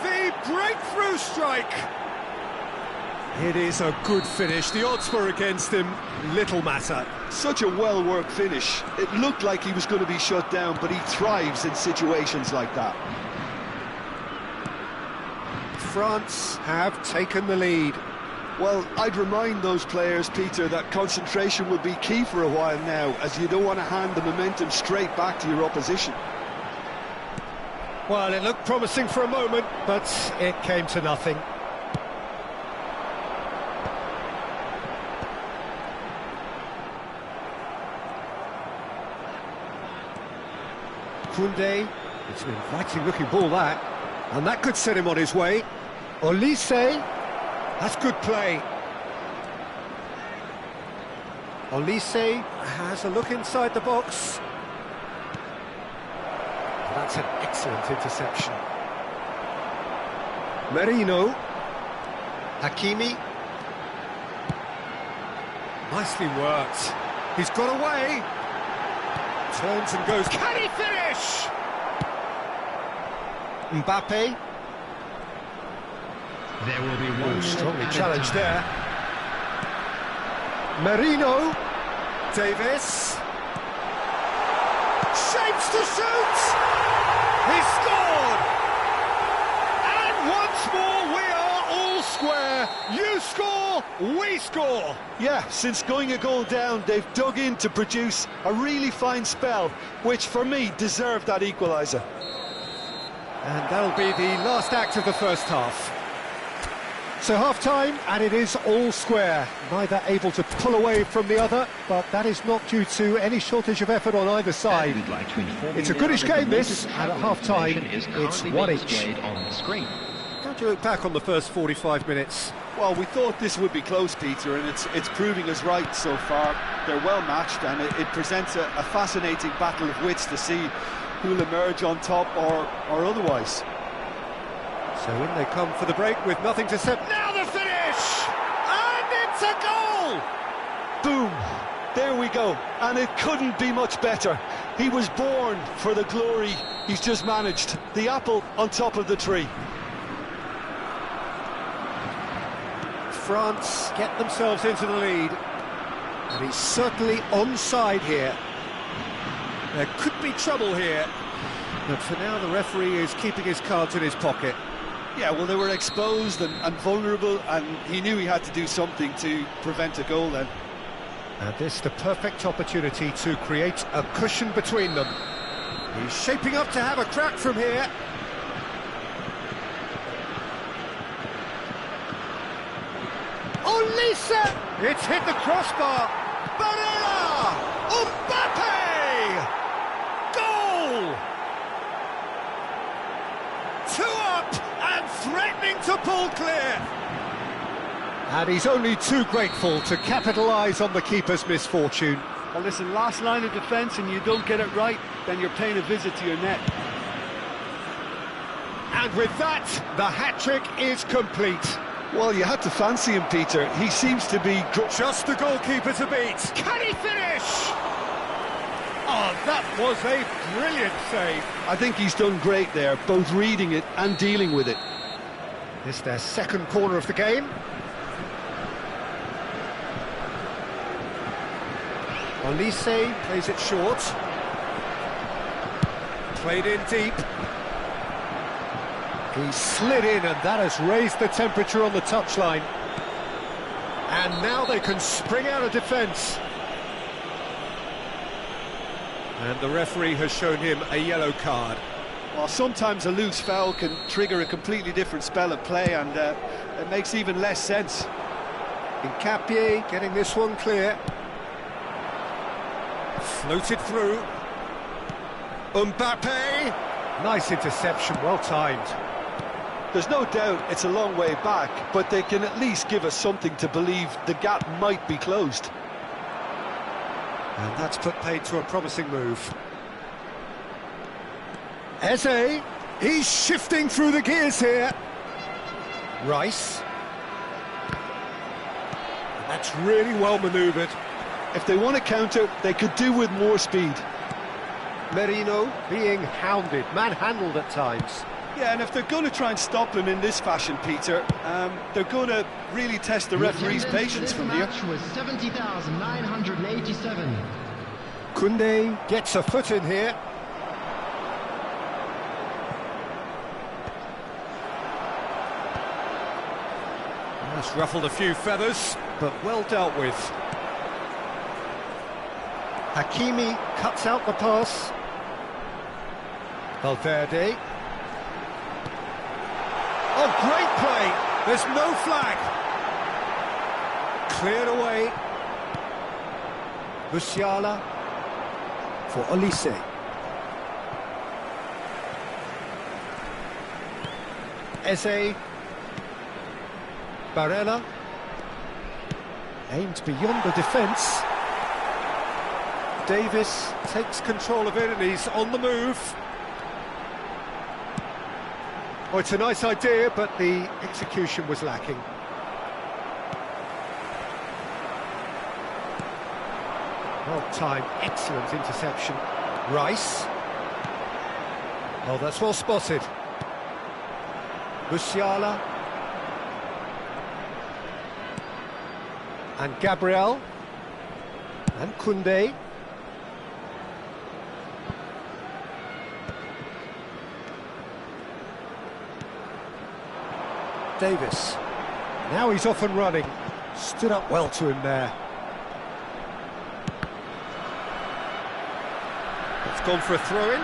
A: The breakthrough strike. It is a good finish. The odds were against him, little matter.
B: Such a well-worked finish. It looked like he was going to be shut down, but he thrives in situations like that.
A: France have taken the lead.
B: Well, I'd remind those players, Peter, that concentration will be key for a while now, as you don't want to hand the momentum straight back to your opposition.
A: Well, it looked promising for a moment, but it came to nothing. Koundé, it's an inviting looking ball that, and that could set him on his way. Olise, that's good play. Olise has a look inside the box. That's an excellent interception. Merino, Hakimi. Nicely worked. He's got away. Turns and goes. Can he finish? Mbappe.
C: There will be one
A: Strongly challenged there. Merino. Davis. Shapes to shoot. He scored. And once more we are all square. You score, we score.
D: Yeah, since going a goal down, they've dug in to produce a really fine spell, which for me deserved that equaliser.
A: And that'll be the last act of the first half. So half-time, and it is all square. Neither able to pull away from the other, but that is not due to any shortage of effort on either side. It's a goodish game, this, and at half-time, it's one each. How do you look back on the first 45 minutes?
B: Well, we thought this would be close, Peter, and it's proving us right so far. They're well matched, and it presents a fascinating battle of wits to see who'll emerge on top or otherwise.
A: So in they come for the break with nothing to say. Now the finish! And it's a goal!
D: Boom! There we go, and it couldn't be much better. He was born for the glory he's just managed. The apple on top of the tree.
A: France get themselves into the lead, and he's certainly onside here. There could be trouble here, but for now the referee is keeping his cards in his pocket.
B: Yeah, well, they were exposed and vulnerable, and he knew he had to do something to prevent a goal then.
A: And this the perfect opportunity to create a cushion between them. He's shaping up to have a crack from here. Olise! It's hit the crossbar. Barella! Mbappe! Goal! 2 up and threatening to pull clear. And he's only too grateful to capitalise on the keeper's misfortune.
D: Well, listen, last line of defence and you don't get it right, then you're paying a visit to your net.
A: And with that, the hat-trick is complete.
B: Well, you had to fancy him, Peter. He seems to be...
A: Just the goalkeeper to beat. Can he finish? Oh, that was a brilliant save.
B: I think he's done great there, both reading it and dealing with it.
A: It's their second corner of the game. Olise plays it short. Played in deep. He slid in and that has raised the temperature on the touchline. And now they can spring out of defence. And the referee has shown him a yellow card.
D: Well, sometimes a loose foul can trigger a completely different spell of play, and it makes even less sense.
A: Nkapie getting this one clear. Floated through. Mbappe! Nice interception, well timed.
B: There's no doubt it's a long way back, but they can at least give us something to believe the gap might be closed.
A: And that's put paid to a promising move. Eze, he's shifting through the gears here. Rice. And that's really well manoeuvred.
B: If they want to counter, they could do with more speed.
A: Merino being hounded, manhandled at times.
D: Yeah, and if they're going to try and stop him in this fashion, Peter, they're going to really test the referee's patience from here.
C: This match was 70,987.
A: Koundé gets a foot in here. That's ruffled a few feathers, but well dealt with. Hakimi cuts out the pass. Valverde. Oh, great play! There's no flag. Cleared away. Musiala for Olise. Eze. Barella. Aimed beyond the defence. Davis takes control of it and he's on the move. Oh, it's a nice idea, but the execution was lacking. Well timed, excellent interception. Rice. Oh, that's well spotted. Musiala. And Gabriel. And Koundé. Davis. Now he's off and running. Stood up well to him there. It's gone for a throw-in.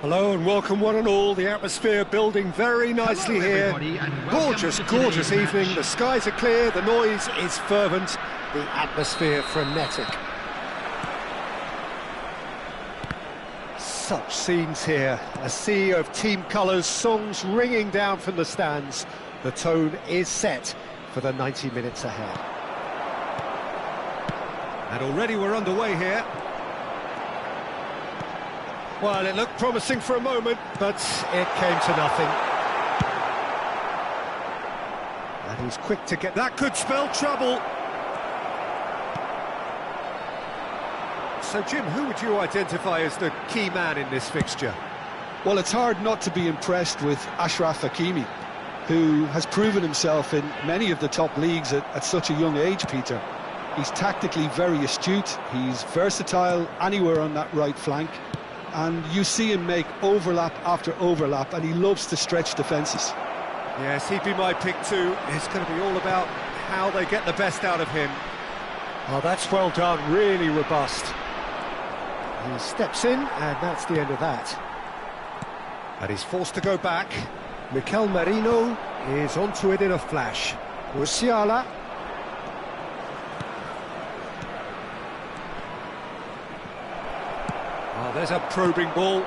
A: Hello and welcome one and all. The atmosphere building very nicely
C: Hello,
A: here.
C: everybody, and welcome
A: Gorgeous,
C: to
A: gorgeous
C: today's
A: evening.
C: match.
A: The skies are clear, the noise is fervent, the atmosphere frenetic. Such scenes here. A sea of team colours, songs ringing down from the stands. The tone is set for the 90 minutes ahead. And already we're underway here. Well, it looked promising for a moment, but it came to nothing. And he's quick to get... That could spell trouble. So, Jim, who would you identify as the key man in this fixture?
D: Well, it's hard not to be impressed with Achraf Hakimi, who has proven himself in many of the top leagues at such a young age, Peter. He's tactically very astute, he's versatile anywhere on that right flank, and you see him make overlap after overlap, and he loves to stretch defences.
A: Yes, he'd be my pick too. It's going to be all about how they get the best out of him. Oh, that's well done, really robust. He steps in, and that's the end of that. And he's forced to go back. Mikel Merino is onto it in a flash. Musiala. Oh, there's a probing ball.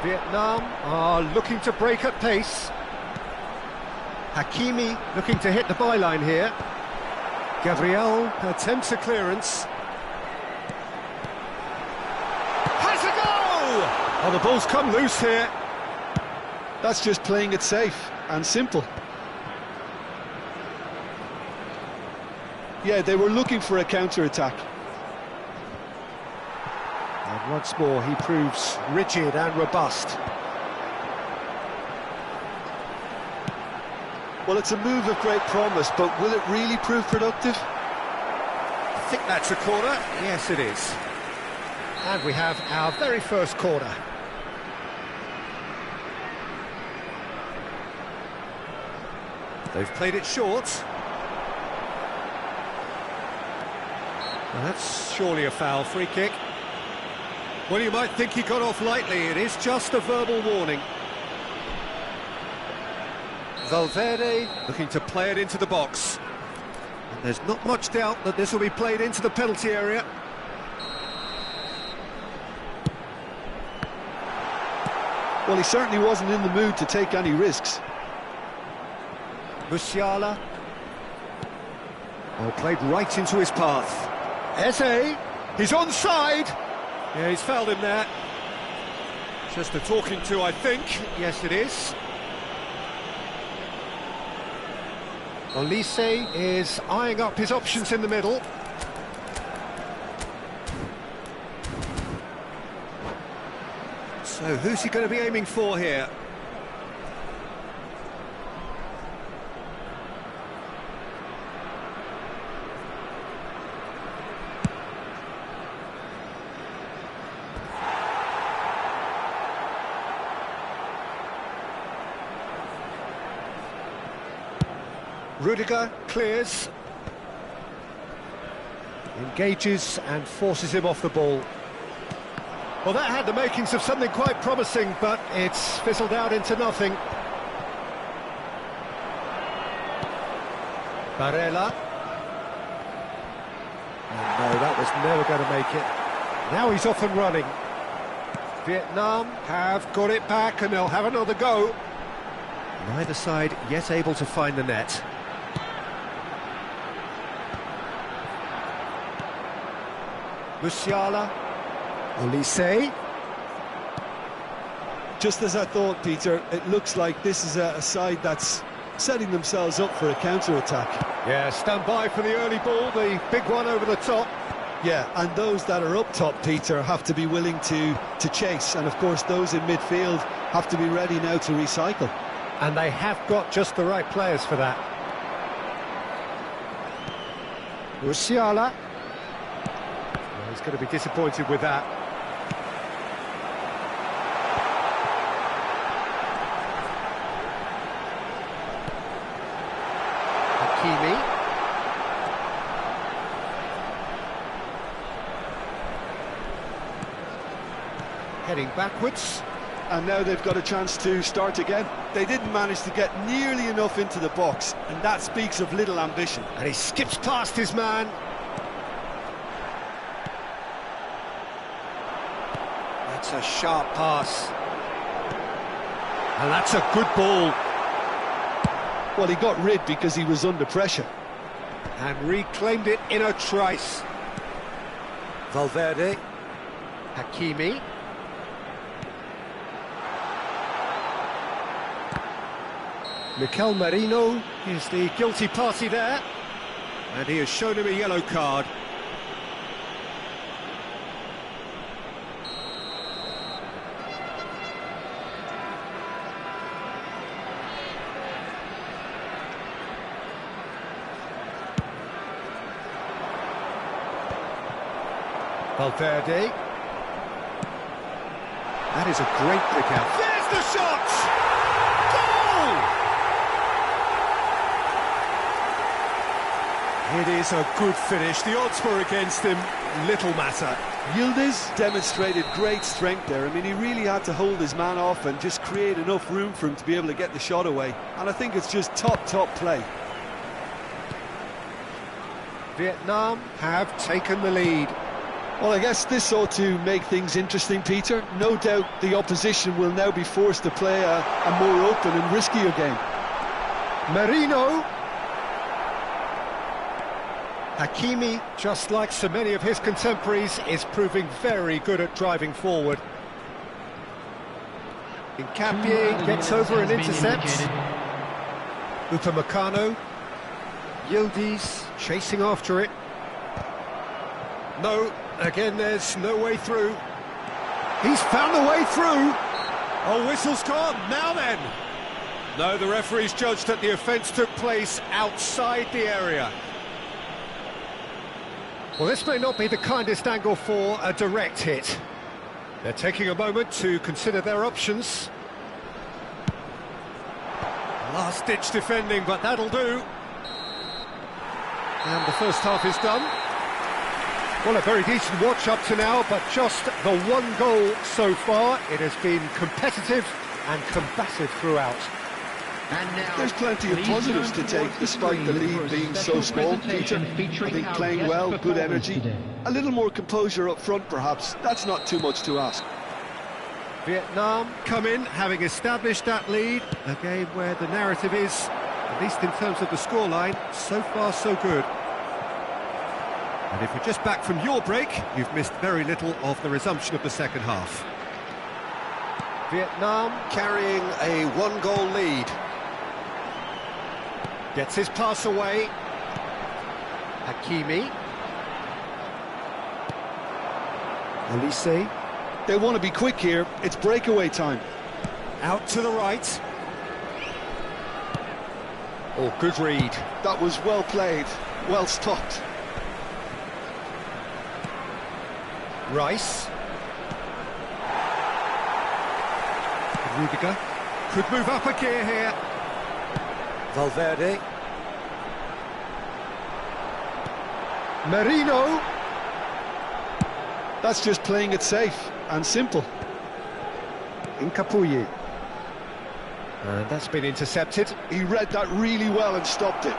A: Vietnam are looking to break at pace. Hakimi looking to hit the byline here. Gabriel attempts a clearance. Has a go! Oh, the ball's come loose here.
D: That's just playing it safe and simple. Yeah, they were looking for a counter-attack.
A: And once more he proves rigid and robust.
D: Well, it's a move of great promise, but will it really prove productive?
A: I think that's a corner. Yes, it is. And we have our very first corner. They've played it short. Well, that's surely a foul. Free kick. Well, you might think he got off lightly. It is just a verbal warning. Valverde looking to play it into the box. And there's not much doubt that this will be played into the penalty area.
D: Well, he certainly wasn't in the mood to take any risks.
A: Musiala. Oh, played right into his path. Eze, he's onside. Yeah, he's fouled him there. Just a talking to, I think. Yes, it is. Olise is eyeing up his options in the middle. So who's he going to be aiming for here? Rudiger clears, engages and forces him off the ball. Well, that had the makings of something quite promising, but it's fizzled out into nothing. Barella. And no, that was never going to make it. Now he's off and running. Vietnam have got it back and they'll have another go. Neither side yet able to find the net. Musiala, Olise.
D: Just as I thought, Peter, it looks like this is a side that's setting themselves up for a counter-attack.
A: Yeah, stand by for the early ball, the big one over the top.
D: Yeah, and those that are up top, Peter, have to be willing to chase. And, of course, those in midfield have to be ready now to recycle.
A: And they have got just the right players for that. Musiala. Well, he's going to be disappointed with that. Hakimi. Heading backwards.
B: and now they've got a chance to start again.
D: They didn't manage to get nearly enough into the box, and that speaks of little ambition.
A: And he skips past his man. That's a sharp pass. And that's a good ball.
B: Well, he got rid because he was under pressure.
A: And reclaimed it in a trice. Valverde. Hakimi. Mikel Merino is the guilty party there. And he has shown him a yellow card. Valverde. That is a great pick out. There's the shot! Goal! It is a good finish. The odds were against him. Little matter.
D: Yildiz demonstrated great strength there. I mean, he really had to hold his man off and just create enough room for him to be able to get the shot away. And I think it's just top play.
A: Vietnam have taken the lead.
B: Well, I guess this ought to make things interesting, Peter. No doubt the opposition will now be forced to play a more open and riskier game.
A: Merino. Hakimi, just like so many of his contemporaries, is proving very good at driving forward. Nkapie gets over and intercepts. Upamecano. Yildiz chasing after it. No, again there's no way through. He's found the way through. Oh, whistle's gone, now then. No, the referee's judged that the offence took place outside the area. Well, this may not be the kindest angle for a direct hit. They're taking a moment to consider their options. Last-ditch defending, but that'll do. And the first half is done. Well, a very decent watch up to now, but just the one goal so far. It has been competitive and combative throughout.
C: And now,
B: There's plenty of positives to take, despite the lead being so small, Peter. I think playing well, good energy. A little more composure up front, perhaps. That's not too much to ask.
A: Vietnam come in, having established that lead. A game where the narrative is, at least in terms of the scoreline, so far so good. And if you're just back from your break, you've missed very little of the resumption of the second half. Vietnam carrying a one-goal lead. Gets his pass away. Hakimi. Olise.
B: They want to be quick here. It's breakaway time.
A: Out to the right. Oh, good read.
B: That was well played, well stopped.
A: Rice. Rudiger. Could move up a gear here. Valverde. Merino.
B: That's just playing it safe and simple.
A: Nkapie. And that's been intercepted.
B: He read that really well and stopped it.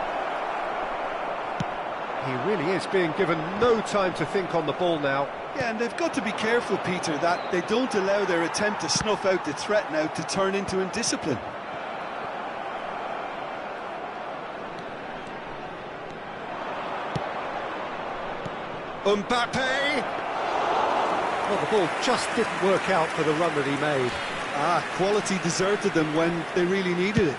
A: He really is being given no time to think on the ball now.
D: Yeah, and they've got to be careful, Peter, that they don't allow their attempt to snuff out the threat now to turn into indiscipline.
A: Mbappe! Well, the ball just didn't work out for the run that he made.
B: Quality deserted them when they really needed it.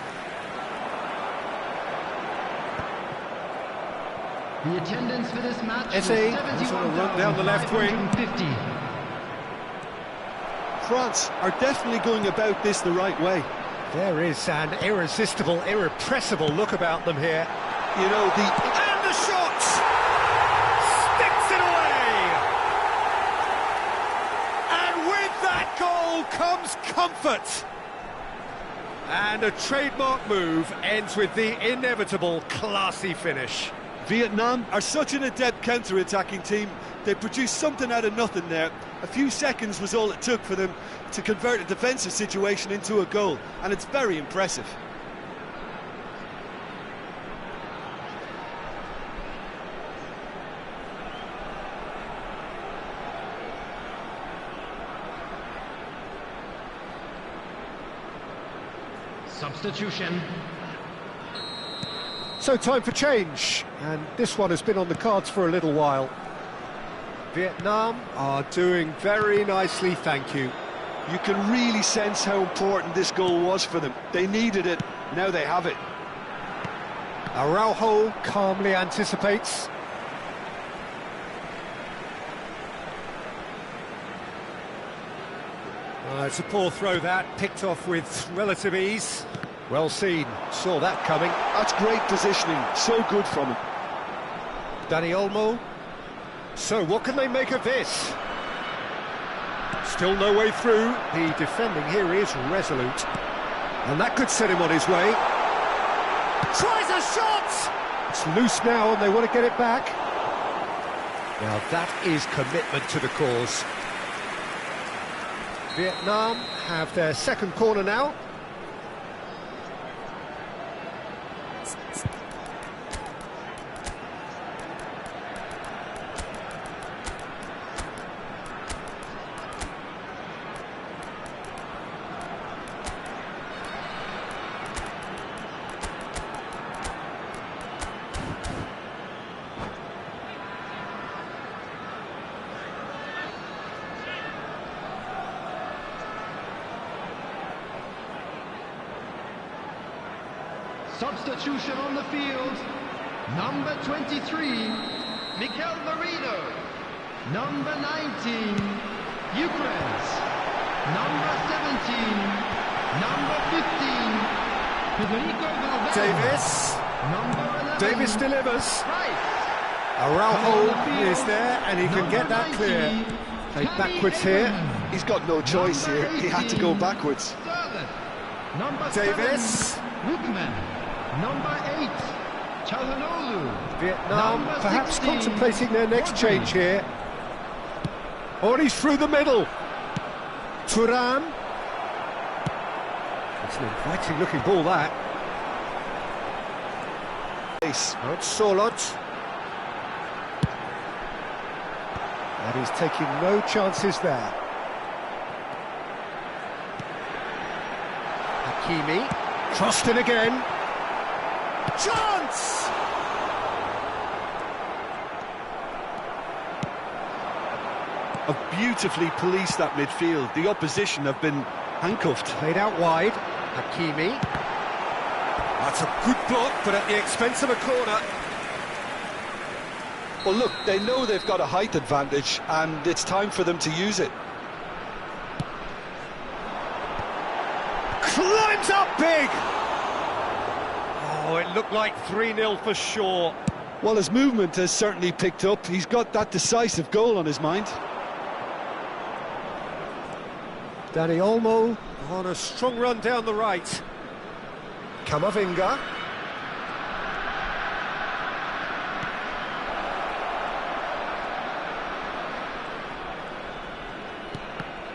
C: the attendance for this match was
A: Eze sort of run down the left wing.
C: 71,550.
B: France are definitely going about this the right way.
A: There is an irresistible, irrepressible look about them here.
B: You know,
A: And the shot! Sticks it away! And with that goal comes comfort. And a trademark move ends with the inevitable classy finish.
D: Vietnam are such an adept counter-attacking team. They produced something out of nothing there. A few seconds was all it took for them to convert a defensive situation into a goal, and it's very impressive.
C: Substitution.
A: So time for change, and this one has been on the cards for a little while. Vietnam are doing very nicely, thank you.
B: You can really sense how important this goal was for them. They needed it, now they have it.
A: Araujo calmly anticipates. It's a poor throw that, picked off with relative ease. Well seen, saw that coming.
B: That's great positioning, so good from him.
A: Dani Olmo. So what can they make of this? Still no way through. The defending here is resolute. And that could set him on his way. Tries a shot! It's loose now and they want to get it back. Now that is commitment to the cause. Vietnam have their second corner now.
C: Substitution on the field. Number 23, Mikel Merino. Number 19, Ukraine. Number 17, number 15, Federico Valverde.
A: Davis.
C: Number 11,
A: Davis delivers.
C: Rice.
A: Araujo is there and he can get that clear. Play backwards here.
B: He's got no choice here, he had to go backwards.
C: Sterling. Number
A: Davis.
C: 7, Lookman. Number 8, Calhanoglu.
A: Vietnam
C: Number
A: perhaps
C: 16,
A: contemplating their next
C: Rodri.
A: change here. Oh, and he's through the middle. Thuram. It's an inviting looking ball, that. Now it's Solot. And he's taking no chances there. Hakimi. Crossed in again. Chance!
D: Have beautifully policed that midfield. The opposition have been handcuffed.
A: Played out wide. Hakimi. That's a good block, but at the expense of a corner.
B: Well look, they know they've got a height advantage and it's time for them to use it.
A: Climbs up big! Oh, it looked like 3-0 for sure.
B: Well, his movement has certainly picked up. He's got that decisive goal on his mind.
A: Dani Olmo on a strong run down the right. Camavinga.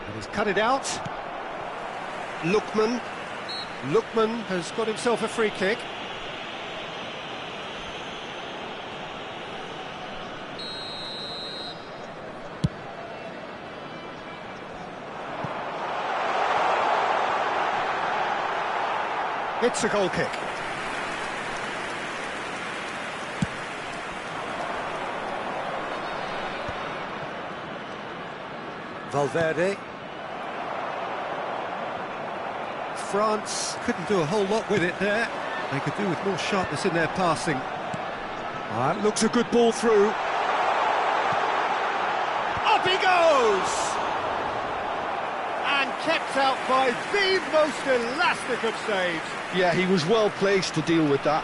A: And he's cut it out. Lookman. Lookman has got himself a free kick. It's a goal kick. Valverde. France couldn't do a whole lot with it there. They could do with more sharpness in their passing. That looks a good ball through. Up he goes! And kept out by the most elastic of saves.
B: Yeah, he was well placed to deal with that.